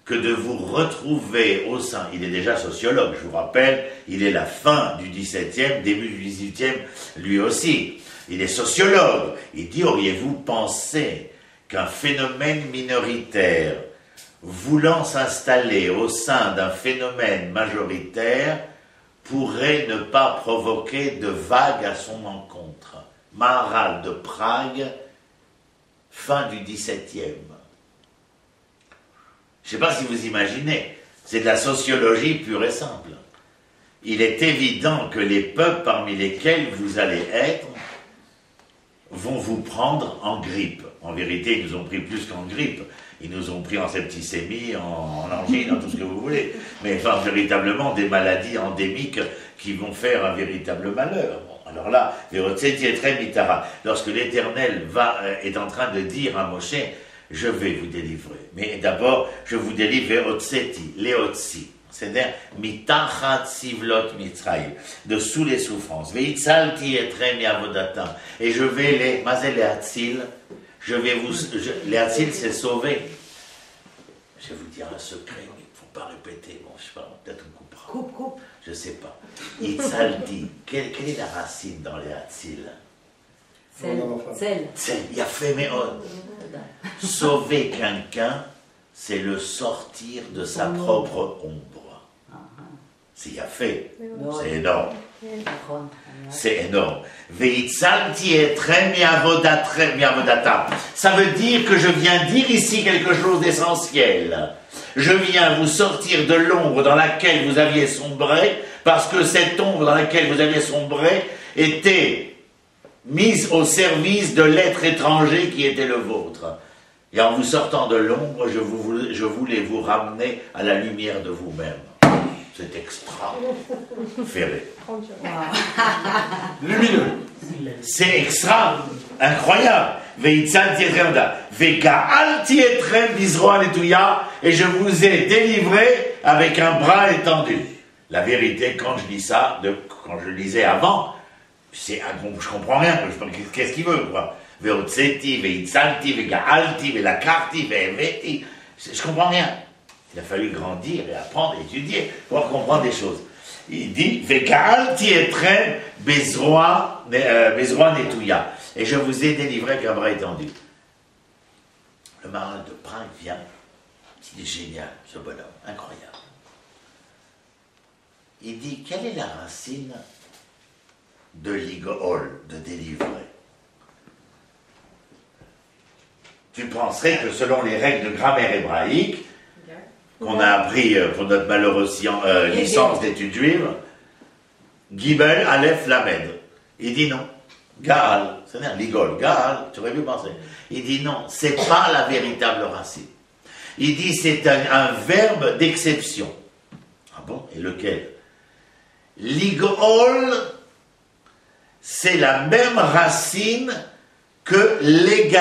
que de vous retrouver au sein, il est déjà sociologue, je vous rappelle, il est la fin du XVIIe, début du XVIIIe, lui aussi. Il est sociologue. Il dit, auriez-vous pensé qu'un phénomène minoritaire voulant s'installer au sein d'un phénomène majoritaire pourrait ne pas provoquer de vagues à son encontre? Maharal de Prague, fin du XVIIe. Je ne sais pas si vous imaginez, c'est de la sociologie pure et simple. Il est évident que les peuples parmi lesquels vous allez être vont vous prendre en grippe. En vérité, ils nous ont pris plus qu'en grippe. Ils nous ont pris en septicémie, en angine, en tout ce que vous voulez. Mais enfin, véritablement, des maladies endémiques qui vont faire un véritable malheur. Bon, alors là, lorsque l'Éternel est en train de dire à Moshe, je vais vous délivrer. Mais d'abord, je vous délivre Otseti, Leotsi. C'est-à-dire, mitachat sivlot mitzrayim, de sous les souffrances. Veitzalti etrem yavodatam. Et je vais les, mazé les hatzil, les hatzil, c'est sauver. Je vais vous dire un secret, mais il ne faut pas répéter. Bon, je ne sais pas, peut-être on coupera. Coupe. Je ne sais pas. Itzalti, quelle est la racine dans les hatzil? Celle. Il a fait méod. Sauver quelqu'un, c'est le sortir de sa propre ombre. C'est fait. C'est énorme. C'est énorme. Ça veut dire que je viens dire ici quelque chose d'essentiel. Je viens vous sortir de l'ombre dans laquelle vous aviez sombré, parce que cette ombre dans laquelle vous aviez sombré était mise au service de l'être étranger qui était le vôtre. Et en vous sortant de l'ombre, je voulais vous ramener à la lumière de vous-même. C'est extra. Ferré. Lumineux. C'est extra. Incroyable. Et je vous ai délivré avec un bras étendu. La vérité, quand je lis ça, quand je lisais avant, je comprends rien. Qu'est-ce qu'il veut, quoi? Je comprends rien. Il a fallu grandir et apprendre, étudier, pour comprendre des choses. Il dit, et je vous ai délivré avec un bras étendu. Le Maharal de Prague vient, il est génial, ce bonhomme, incroyable. Il dit, quelle est la racine de ligol, de délivrer. Tu penserais que selon les règles de grammaire hébraïque, qu'on a appris pour notre malheureuse licence d'études juives, Gimel, Aleph, Lamed. Il dit non. Gaal, c'est-à-dire ligol, Gaal, tu aurais pu penser. Il dit non, c'est pas la véritable racine. Il dit c'est un verbe d'exception. Ah bon? Et lequel? Ligol, c'est la même racine que les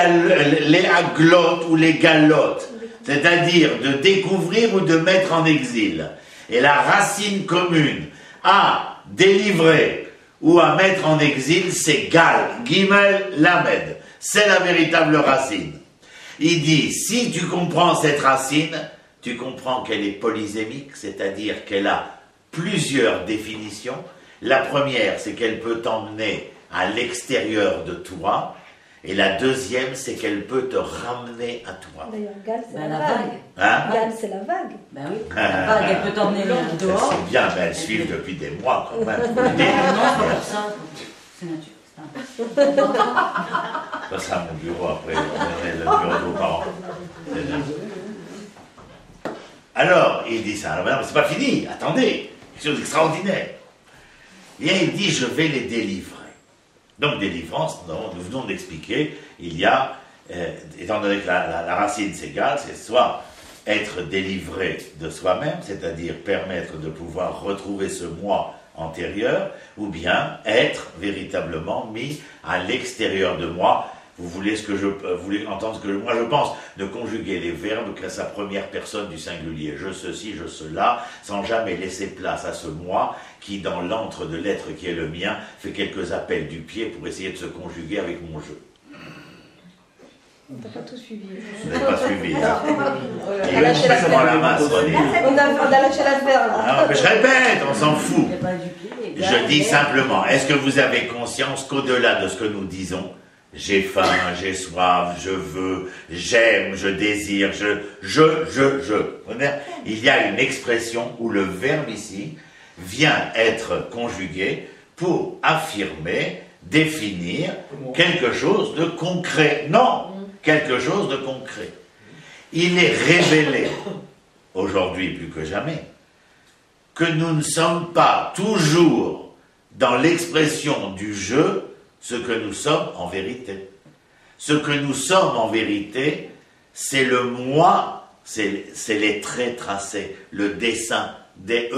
aglottes ou les galottes, c'est-à-dire de découvrir ou de mettre en exil. Et la racine commune à délivrer ou à mettre en exil, c'est gal, gimel, lamed. C'est la véritable racine. Il dit, si tu comprends cette racine, tu comprends qu'elle est polysémique, c'est-à-dire qu'elle a plusieurs définitions. La première, c'est qu'elle peut t'emmener à l'extérieur de toi. Et la deuxième, c'est qu'elle peut te ramener à toi. D'ailleurs, Gal, c'est la vague. Hein? Gal, c'est la vague. Ben oui, la vague, elle peut t'emmener dehors. C'est bien, mais elles suivent depuis des mois quand même. Non, c'est pas pour ça. C'est nature. Passe à mon bureau après, on est le bureau de vos parents. Alors, il dit ça. Alors, mais c'est pas fini, attendez, quelque chose d'extraordinaire. Et il dit, je vais les délivrer. Donc, délivrance, nous venons d'expliquer, il y a, étant donné que la racine c'est égal, c'est soit être délivré de soi-même, c'est-à-dire permettre de pouvoir retrouver ce moi antérieur, ou bien être véritablement mis à l'extérieur de moi. Vous voulez entendre ce que moi je pense, de conjuguer les verbes qu'à sa première personne du singulier, je ceci, je cela, sans jamais laisser place à ce moi qui, dans l'antre de l'être qui est le mien, fait quelques appels du pied pour essayer de se conjuguer avec mon jeu. On n'a pas tout suivi. Vous n'avez pas suivi, hein? On a lâché l'affaire. On a lâché l'affaire. Ah, mais je répète, on s'en fout. Il n'y a pas du pied. Je dis simplement, est-ce que vous avez conscience qu'au-delà de ce que nous disons, j'ai faim, j'ai soif, je veux, j'aime, je désire, il y a une expression où le verbe ici vient être conjugué pour affirmer, définir quelque chose de concret. Non, quelque chose de concret. Il est révélé, aujourd'hui plus que jamais, que nous ne sommes pas toujours dans l'expression du jeu ce que nous sommes en vérité. Ce que nous sommes en vérité, c'est le moi, c'est les traits tracés, le dessin, deux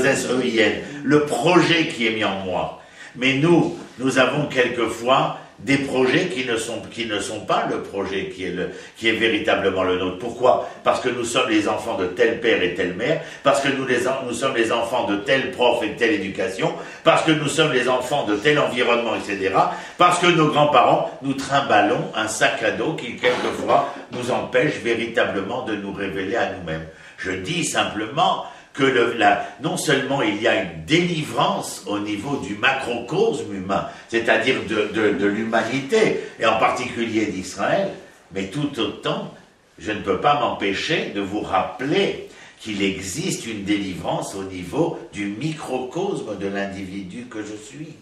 S-E-I-N, le projet qui est mis en moi. Mais nous avons quelquefois des projets qui ne sont pas le projet qui est véritablement le nôtre. Pourquoi? Parce que nous sommes les enfants de tel père et telle mère, parce que nous sommes les enfants de tel prof et de telle éducation, parce que nous sommes les enfants de tel environnement, etc. Parce que nos grands-parents nous trimballons un sac à dos qui, quelquefois, nous empêche véritablement de nous révéler à nous-mêmes. Je dis simplement que non seulement il y a une délivrance au niveau du macrocosme humain, c'est-à-dire de l'humanité, et en particulier d'Israël, mais tout autant, je ne peux pas m'empêcher de vous rappeler qu'il existe une délivrance au niveau du microcosme de l'individu que je suis.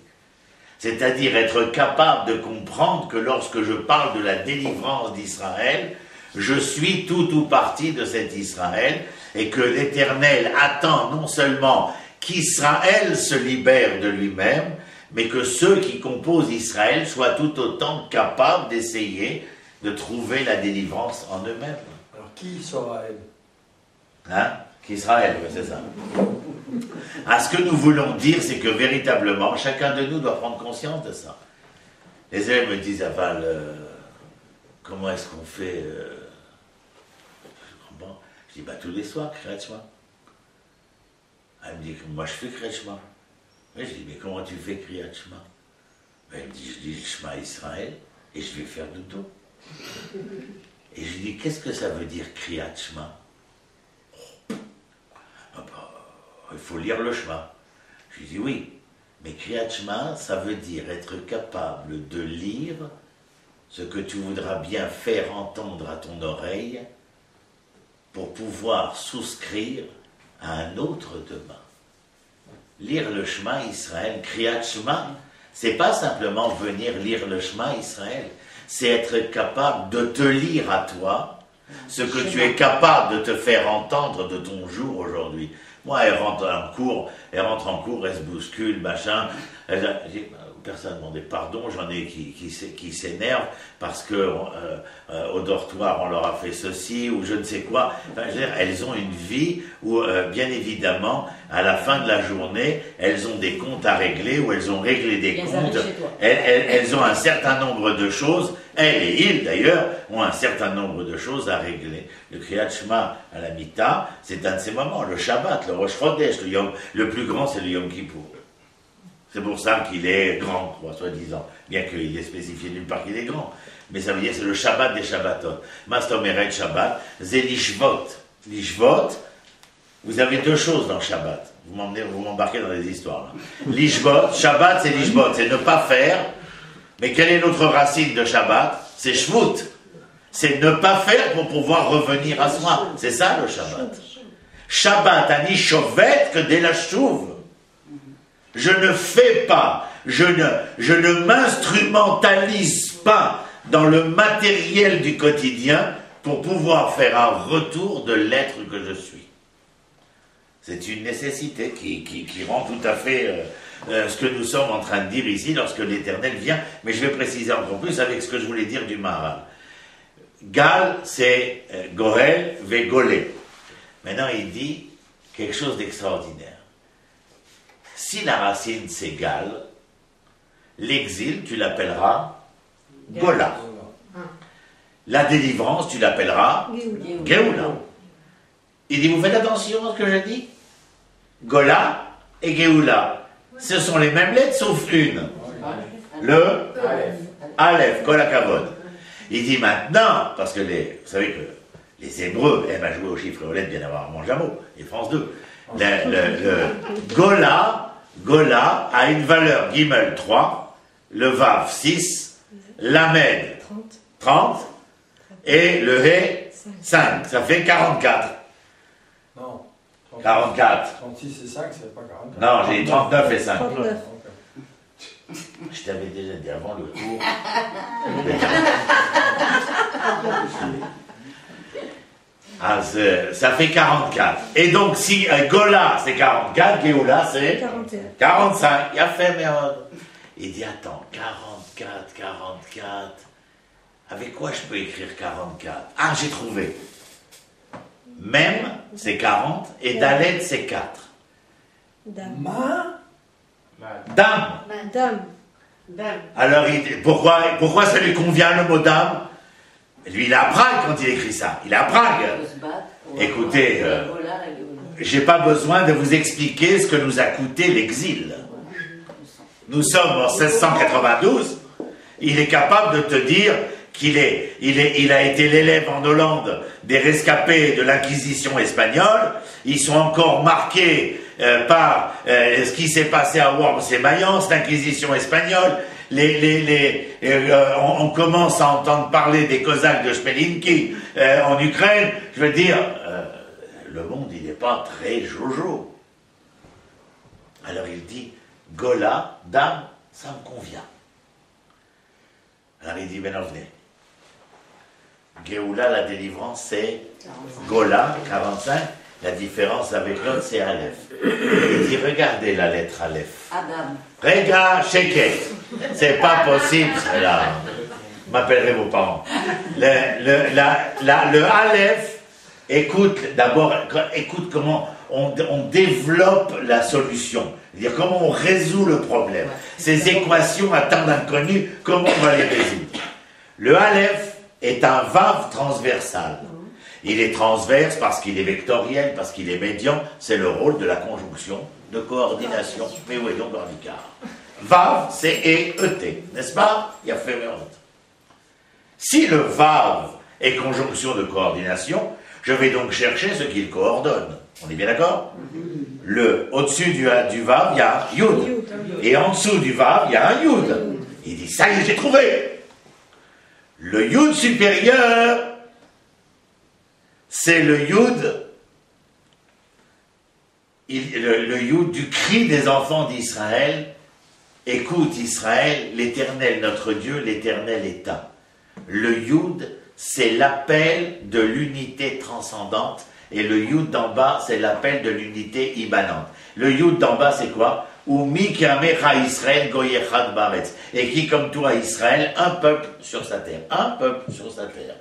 C'est-à-dire être capable de comprendre que lorsque je parle de la délivrance d'Israël, je suis tout ou partie de cet Israël, et que l'Éternel attend non seulement qu'Israël se libère de lui-même, mais que ceux qui composent Israël soient tout autant capables d'essayer de trouver la délivrance en eux-mêmes. Alors qui Israël? Hein? Qu'Israël, oui, c'est ça. Ce que nous voulons dire, c'est que véritablement, chacun de nous doit prendre conscience de ça. Les élèves me disent, Aval, comment est-ce qu'on fait Je dis, tous les soirs, Kriyat Shema. Elle me dit, moi je fais Kriyat Shema. Je dis, mais comment tu fais Kriyat Shema? Elle me dit, je dis Shema Israël et je vais faire dodo. Et je dis, qu'est-ce que ça veut dire Kriyat Shema? Il faut lire le Shema. Je lui dis, oui, mais Kriyat Shema, ça veut dire être capable de lire ce que tu voudras bien faire entendre à ton oreille pour pouvoir souscrire à un autre demain. lire le Shema Israël, Kriyat Shema, c'est pas simplement venir lire le Shema Israël, c'est être capable de te lire à toi ce que tu es capable de te faire entendre de ton jour aujourd'hui. Moi, elle rentre en cours, elle se bouscule, machin. Personne ne demandait pardon, j'en ai qui s'énervent parce que au dortoir on leur a fait ceci ou je ne sais quoi. Enfin, je veux dire, elles ont une vie où, bien évidemment, à la fin de la journée, elles ont des comptes à régler ou elles ont réglé des comptes. Elles ont un certain nombre de choses. Elles et ils, d'ailleurs, ont un certain nombre de choses à régler. Le Kriyat Shema à la Mita, c'est un de ces moments. Le Shabbat, le Rosh Chodesh, le plus grand, c'est le Yom Kippour. C'est pour ça qu'il est grand, soi-disant. Bien qu'il est spécifié nulle part qu'il est grand. Mais ça veut dire que c'est le Shabbat des Shabbatot. Mastomeret Shabbat, c'est l'Ishvot. L'Ishvot, vous avez deux choses dans Shabbat. Vous m'embarquez dans les histoires. Là. L'Ishvot, Shabbat, c'est l'Ishvot. C'est ne pas faire. Mais quelle est notre racine de Shabbat? C'est Shvut. C'est ne pas faire pour pouvoir revenir à soi. C'est ça le Shabbat. Shabbat, ani shovet que dès la chouve. Je ne fais pas, je ne m'instrumentalise pas dans le matériel du quotidien pour pouvoir faire un retour de l'être que je suis. C'est une nécessité qui rend tout à fait ce que nous sommes en train de dire ici lorsque l'Éternel vient, mais je vais préciser encore plus avec ce que je voulais dire du Maharal. Gal, c'est Gohel, Vegolé. Maintenant, il dit quelque chose d'extraordinaire. Si la racine c'est Gal, l'exil, tu l'appelleras Gola. La délivrance, tu l'appelleras Géoula. Il dit, vous faites attention à ce que je dis? Gola et Géoula, ce sont les mêmes lettres sauf une. Le Aleph, Gola Kavod. Il dit maintenant, parce que vous savez que les Hébreux aiment à jouer aux chiffres et aux lettres bien avoir mon jameau, et France 2. Le Gola a une valeur Gimel 3, le Vav 6, l'Amed 30 et le He 5. Ça fait 44. Non. 44. 36 et 5, c'est pas 44. Non, j'ai dit 39 et 5. 39. Je t'avais déjà dit avant le cours. Ah, ça fait 44. Et donc, si Gola c'est 44, Géoula c'est 45. Il a fait, mais il dit, attends, 44. Avec quoi je peux écrire 44? Ah, j'ai trouvé. Même, c'est 40, et Dalet, c'est 4. Dame. Dame. Alors, pourquoi ça lui convient le mot dame? Lui, il est à Prague quand il écrit ça. Il est à Prague. Écoutez, j'ai pas besoin de vous expliquer ce que nous a coûté l'exil. Nous sommes en 1692. Il est capable de te dire qu'il a été l'élève en Hollande des rescapés de l'Inquisition espagnole. Ils sont encore marqués par ce qui s'est passé à Worms et Mayence, l'Inquisition espagnole. On commence à entendre parler des Cosaques de Chmelinki en Ukraine. Je veux dire, le monde, il n'est pas très jojo. Alors il dit, Gola, dame, ça me convient. Alors il dit, ben venez. Géoula, la délivrance, c'est Gola, 45. La différence avec l'autre, c'est Aleph. Il dit, regardez la lettre Aleph. Adam. Regarde, Sheket. C'est pas possible, cela. M'appellerez vos parents. Le Aleph, écoute comment on développe la solution. C'est-à-dire comment on résout le problème. Ces équations à temps d'inconnu, comment on va les résoudre. Le Aleph est un Vav transversal. Il est transverse parce qu'il est vectoriel, parce qu'il est médian. C'est le rôle de la conjonction de coordination. Mais oui, donc Ornicard. Vav, c'est E-E-T, n'est-ce pas? Il y a fait honte. Si le Vav est conjonction de coordination, je vais donc chercher ce qu'il coordonne. On est bien d'accord? Au-dessus du Vav, il y a un Yud. Et en dessous du Vav, il y a un Yud. Il dit, ça y est, j'ai trouvé. Le Yud supérieur, c'est le Yud le Yud du cri des enfants d'Israël. Écoute Israël, l'Éternel notre Dieu, l'Éternel est un. Le Yud, c'est l'appel de l'unité transcendante, et le Yud d'en bas, c'est l'appel de l'unité immanente. Le Yud d'en bas, c'est quoi? Umi kamecha Israël goyechad baretz. Et qui comme toi Israël, un peuple sur sa terre. Un peuple sur sa terre.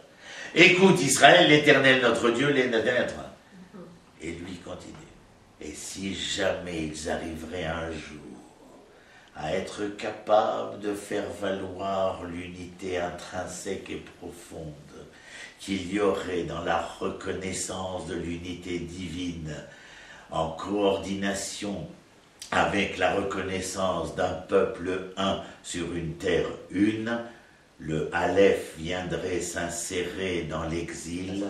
Écoute Israël, l'Éternel notre Dieu, l'Éternel notre un. Et lui continue. Et si jamais ils arriveraient un jour à être capables de faire valoir l'unité intrinsèque et profonde qu'il y aurait dans la reconnaissance de l'unité divine en coordination avec la reconnaissance d'un peuple un sur une terre une, le Aleph viendrait s'insérer dans l'exil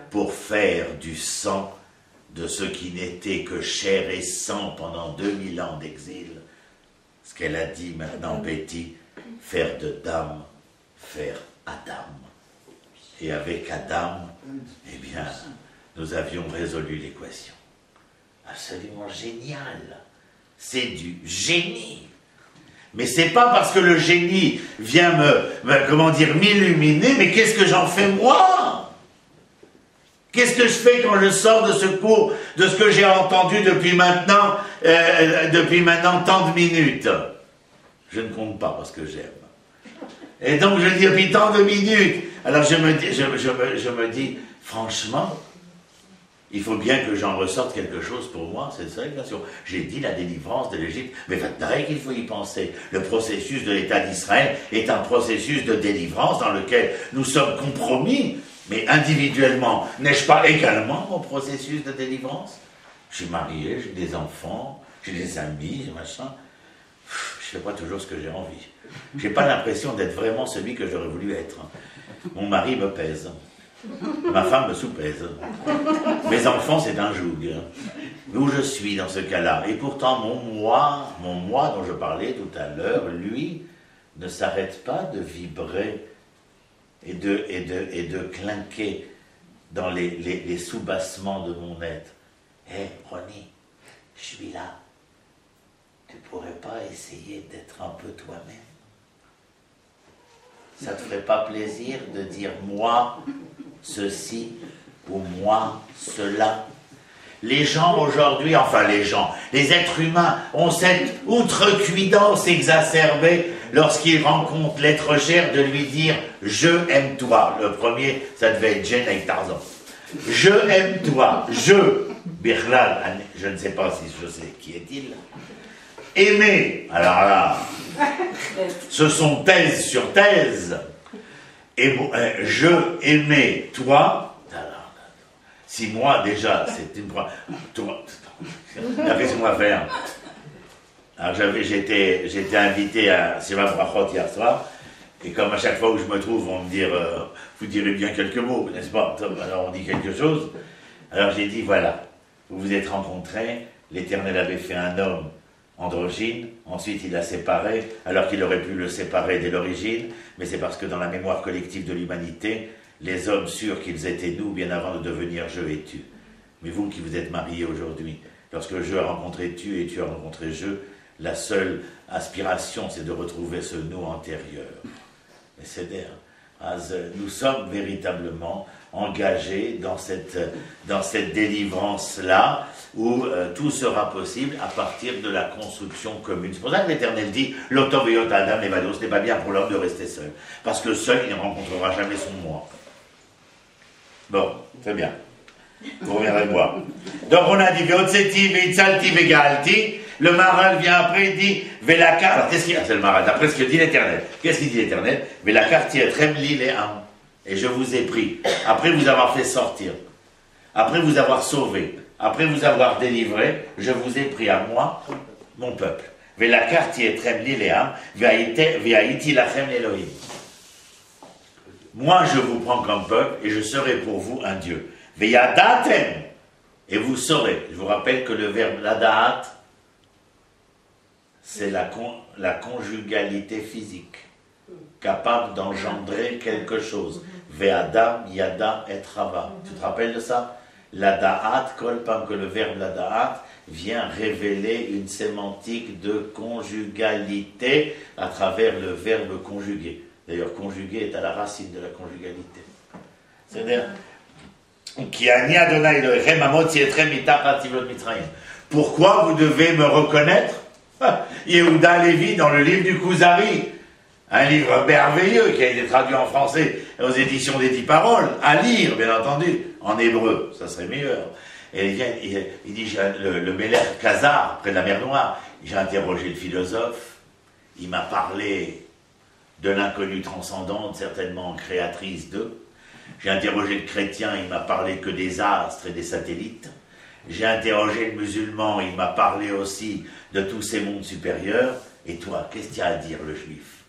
pour faire du sang de ce qui n'était que chair et sang pendant 2000 ans d'exil. Ce qu'elle a dit maintenant, Betty, faire de Dame, faire Adam. Et avec Adam, eh bien, nous avions résolu l'équation. Absolument génial. C'est du génie. Mais c'est pas parce que le génie vient m'illuminer, mais qu'est-ce que j'en fais moi? Qu'est-ce que je fais quand je sors de ce cours, de ce que j'ai entendu depuis maintenant tant de minutes? Je ne compte pas parce que j'aime. Et donc je dis depuis tant de minutes. Alors je me dis, franchement, il faut bien que j'en ressorte quelque chose pour moi, c'est ça l'expression. J'ai dit la délivrance de l'Égypte, mais qu'il faut y penser. Le processus de l'État d'Israël est un processus de délivrance dans lequel nous sommes compromis. Mais individuellement, n'ai-je pas également mon processus de délivrance? Je suis marié, j'ai des enfants, j'ai des amis, j'ai machin. Je ne fais pas toujours ce que j'ai envie. Je n'ai pas l'impression d'être vraiment celui que j'aurais voulu être. Mon mari me pèse. Ma femme me sous-pèse. Mes enfants, c'est un joug. Où je suis dans ce cas-là. Et pourtant, mon moi dont je parlais tout à l'heure, lui, ne s'arrête pas de vibrer et de clinquer dans les soubassements de mon être. Hé, Ronnie, je suis là. Tu pourrais pas essayer d'être un peu toi-même? Ça te ferait pas plaisir de dire moi ceci ou moi cela? Les gens aujourd'hui, les êtres humains ont cette outrecuidance exacerbée lorsqu'ils rencontrent l'être cher de lui dire « je aime toi ». Le premier, ça devait être Jane avec Tarzan. « Je aime toi, Birlal, je ne sais pas si je sais qui est-il. Aimer, alors là, ce sont thèse sur thèse. Et je aimais toi. Si moi déjà, c'est une fois. Toi, qu'est-ce qu'on va faire? Alors j'étais invité à Siva Brachot hier soir, et comme à chaque fois où je me trouve, on me dit vous direz bien quelques mots, n'est-ce pas? Alors on dit quelque chose. Alors j'ai dit voilà, vous vous êtes rencontrés, l'Éternel avait fait un homme androgyne, ensuite il l'a séparé, alors qu'il aurait pu le séparer dès l'origine, mais c'est parce que dans la mémoire collective de l'humanité, les hommes sûrs qu'ils étaient nous bien avant de devenir je et tu. Mais vous qui vous êtes mariés aujourd'hui, lorsque je a rencontré tu et tu as rencontré je, la seule aspiration c'est de retrouver ce nous antérieur. Mais c'est d'air. Nous sommes véritablement engagés dans cette délivrance-là, où tout sera possible à partir de la construction commune. C'est pour ça que l'Éternel dit « L'Otov et Adam Levados », ce n'est pas bien pour l'homme de rester seul. Parce que seul, il ne rencontrera jamais son moi. Bon, c'est bien. Vous reviendrez voir. Donc on a dit « Veotseti, Veitzalti, Vegalti ». Le Maral vient après, il dit « Velakar ». Alors qu'est-ce qu'il y a? C'est le Maral, d'après ce que dit l'Éternel. Qu'est-ce qu'il dit l'Éternel? « Velakar tiretremli les âmes ». Et je vous ai pris, après vous avoir fait sortir, après vous avoir sauvé, après vous avoir délivré, je vous ai pris à moi, mon peuple. Velakar tiretremli les âmes, ve'aiti lachem Elohim. Moi je vous prends comme peuple et je serai pour vous un Dieu. Ve'yadatem, et vous saurez. Je vous rappelle que le verbe ladaat, c'est la conjugalité physique, capable d'engendrer quelque chose. Ve'adam, yada et rava. Tu te rappelles de ça? La da'at, kol pam que le verbe la da'at vient révéler une sémantique de conjugalité à travers le verbe conjuguer. D'ailleurs, conjuguer est à la racine de la conjugalité. C'est-à-dire, pourquoi vous devez me reconnaître? Yehuda Lévi dans le livre du Kuzari, un livre merveilleux qui a été traduit en français aux éditions des 10 paroles, à lire bien entendu, en hébreu, ça serait meilleur. Et il dit, le Meler Khazar, près de la mer Noire, j'ai interrogé le philosophe, il m'a parlé de l'inconnue transcendante, certainement créatrice d'eux. J'ai interrogé le chrétien, il m'a parlé que des astres et des satellites. J'ai interrogé le musulman, il m'a parlé aussi de tous ces mondes supérieurs. Et toi, qu'est-ce qu'il y a à dire, le juif?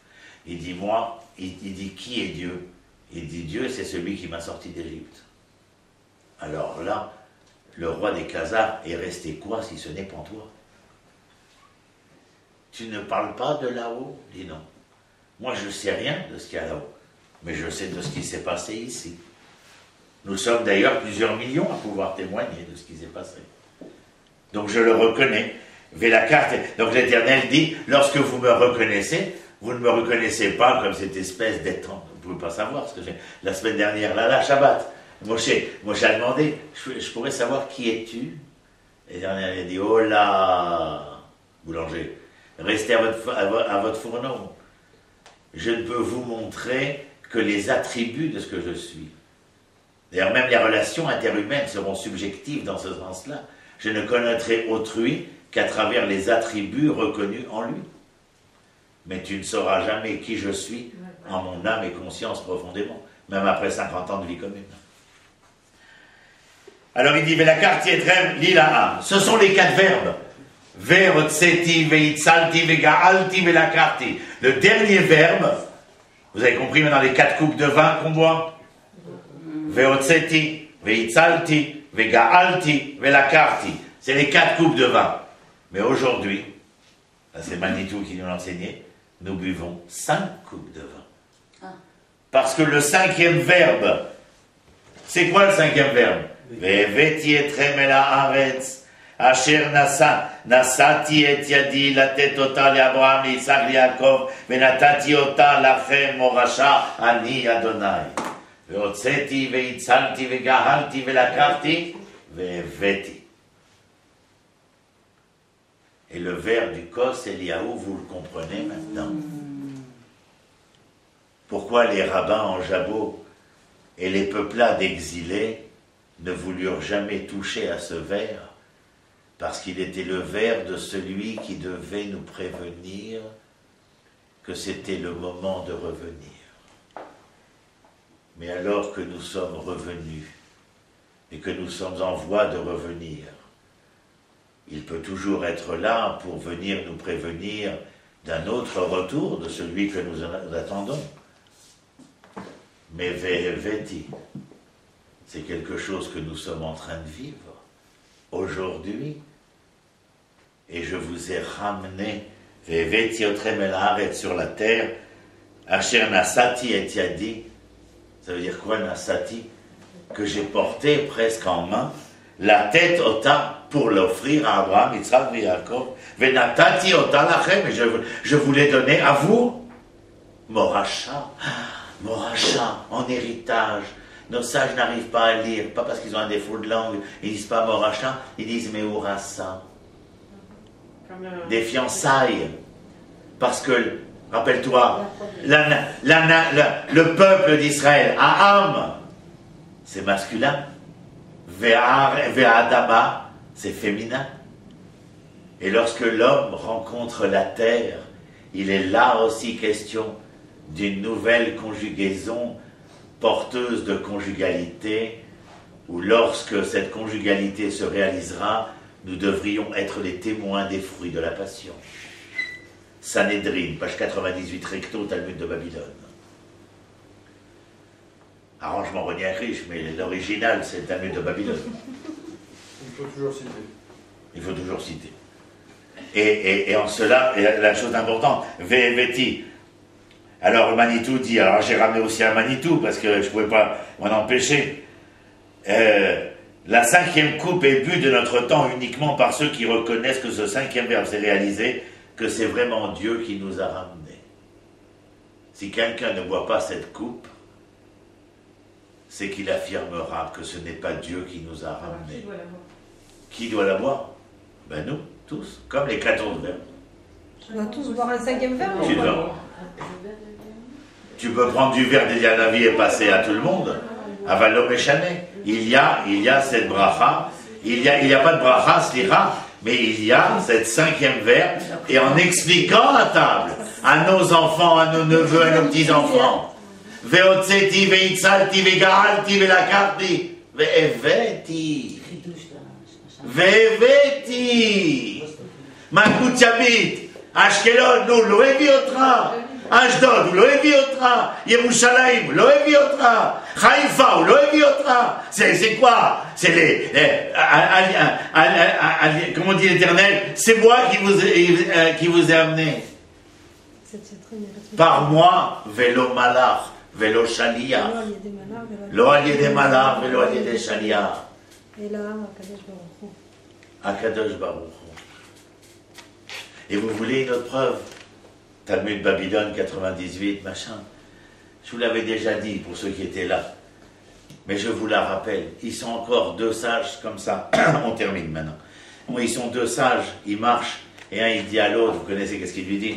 Il dit, moi, il dit, qui est Dieu? Il dit, Dieu, c'est celui qui m'a sorti d'Égypte. Alors là, le roi des Khazars est resté quoi si ce n'est pantois? Tu ne parles pas de là-haut? Il dit non. Moi, je ne sais rien de ce qu'il y a là-haut, mais je sais de ce qui s'est passé ici. Nous sommes d'ailleurs plusieurs millions à pouvoir témoigner de ce qui s'est passé. Donc je le reconnais. Donc l'Éternel dit, lorsque vous me reconnaissez, vous ne me reconnaissez pas comme cette espèce d'être. Vous ne pouvez pas savoir ce que j'ai. La semaine dernière, là, Shabbat, Moshe a demandé, je pourrais savoir qui es-tu? Et l'Éternel a dit, oh là, boulanger, restez à votre fourneau. Je ne peux vous montrer que les attributs de ce que je suis. D'ailleurs, même les relations interhumaines seront subjectives dans ce sens-là. Je ne connaîtrai autrui qu'à travers les attributs reconnus en lui. Mais tu ne sauras jamais qui je suis en mon âme et conscience profondément, même après 50 ans de vie commune. Alors il dit, Velakar Tietrem Lila. Ce sont les 4 verbes. Verotseti, Veitzalti, Vegaalti, Velakarti. Le dernier verbe, vous avez compris maintenant les 4 coupes de vin qu'on boit? Veotseti, Veitzalti, Vegaalti, Velakarti. C'est les 4 coupes de vin. Mais aujourd'hui, c'est Manitou qui nous l'a enseigné, nous buvons 5 coupes de vin. Parce que le 5e verbe, c'est quoi le 5e verbe? Veveti etrem el haaretz, asher nasati et yadi latet ota leAbraham, Yitzhak, Yaakov, venatati ota lachem morasha ani Adonai. Veotzeti, veitzalti, vegahalti, velakarti, veveti. Et le vers du Kos Eliaou, vous le comprenez maintenant. Pourquoi les rabbins en jabot et les peuplades exilés ne voulurent jamais toucher à ce vers? Parce qu'il était le vers de celui qui devait nous prévenir que c'était le moment de revenir. Mais alors que nous sommes revenus et que nous sommes en voie de revenir, il peut toujours être là pour venir nous prévenir d'un autre retour de celui que nous attendons. Mais Veheveti, c'est quelque chose que nous sommes en train de vivre aujourd'hui. Et je vous ai ramené Veheveti otrem el haaretz sur la terre, Asher nasati et yadi. Ça veut dire quoi, nasati? Que j'ai porté presque en main la tête ota pour l'offrir à Abraham, Yitzhak et Yaakov. Venatati ota lachem, et je vous l'ai donné à vous. Moracha, Moracha, en héritage. Nos sages n'arrivent pas à lire, pas parce qu'ils ont un défaut de langue, ils disent pas Moracha, ils disent Meurasa. Des fiançailles. Parce que, rappelle-toi, le peuple d'Israël, Aham, c'est masculin. Ve'adama, c'est féminin. Et lorsque l'homme rencontre la terre, il est là aussi question d'une nouvelle conjugaison porteuse de conjugalité, où lorsque cette conjugalité se réalisera, nous devrions être les témoins des fruits de la passion. Sanhedrin, page 98 recto, Talmud de Babylone. Arrangement Renier riche, mais l'original, c'est le Talmud de Babylone. Il faut toujours citer. Il faut toujours citer. Et en cela, la chose importante, Veheveti. Alors Manitou dit, alors j'ai ramené aussi un Manitou, parce que je ne pouvais pas m'en empêcher. La 5e coupe est bue de notre temps uniquement par ceux qui reconnaissent que ce 5e verbe s'est réalisé, que c'est vraiment Dieu qui nous a ramenés. Si quelqu'un ne boit pas cette coupe, c'est qu'il affirmera que ce n'est pas Dieu qui nous a ramenés. Qui doit la boire? Ben nous, tous, comme les 14 verbes. On doit tous boire un 5e verbe. Tu dois. Tu peux prendre du verre des Yanavi et passer à tout le monde. Avalom et Chané. Il y a cette bracha. Il n'y a pas de bracha, slira, mais il y a cette 5e verbe. Et en expliquant à table, à nos enfants, à nos neveux, à nos petits-enfants, Veotseti, veitzalti, vegaalti, velakarti, ve'eveti. Ve'eveti. Makutchabit. Ashkelon, nous, לא הביא אותך. אשדוד, הוא לא הביא אותך. ירושלים, הוא לא הביא אותך. חיפה, הוא לא הביא אותך. C'est quoi? C'est les... comment dit l'Éternel? C'est moi qui vous ai amené. Par moi, velo malach, velo shaliach. לא על ידי מלאך ולא על ידי שליח. אלא הקדוש ברוך הוא. הקדוש ברוך הוא. Et vous voulez une autre preuve? Talmud Babylone 98, machin. Je vous l'avais déjà dit pour ceux qui étaient là. Mais je vous la rappelle. Ils sont encore 2 sages comme ça. On termine maintenant. Bon, ils sont 2 sages, ils marchent. Et un il dit à l'autre, vous connaissez qu'est-ce qu'il lui dit?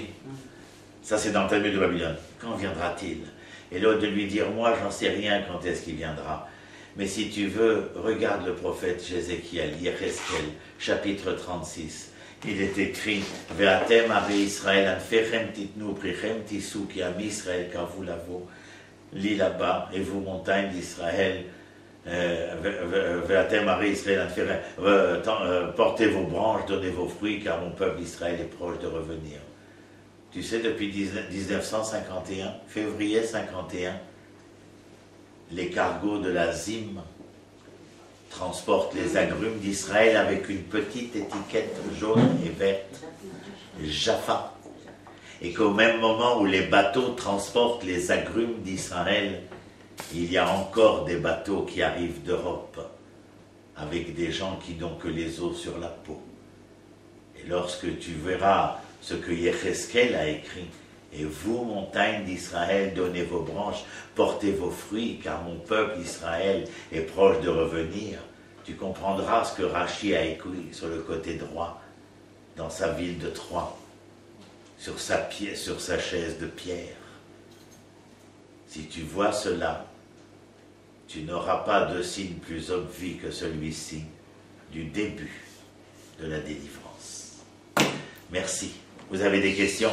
Ça c'est dans le Talmud de Babylone. Quand viendra-t-il? Et l'autre de lui dire, moi j'en sais rien quand est-ce qu'il viendra. Mais si tu veux, regarde le prophète Jézéchiel, Yecheskel, chapitre 36. Il est écrit Ve'atem ave Israël anfechem titnu prichem tisou ki am Israël kavu lavo. Lis là-bas, et vous montagnes d'Israël, Ve'atem ave Israël anfechem, portez vos branches, donnez vos fruits, car mon peuple Israël est proche de revenir. Tu sais, depuis 1951, février 51, les cargos de la Zim transportent les agrumes d'Israël avec une petite étiquette jaune et verte, Jaffa. Et qu'au même moment où les bateaux transportent les agrumes d'Israël, il y a encore des bateaux qui arrivent d'Europe, avec des gens qui n'ont que les os sur la peau. Et lorsque tu verras ce que Yecheskel a écrit, et vous, montagnes d'Israël, donnez vos branches, portez vos fruits, car mon peuple Israël est proche de revenir. Tu comprendras ce que Rachi a écrit sur le côté droit, dans sa ville de Troie, sur sa chaise de pierre. Si tu vois cela, tu n'auras pas de signe plus obvi que celui-ci, du début de la délivrance. Merci. Vous avez des questions ?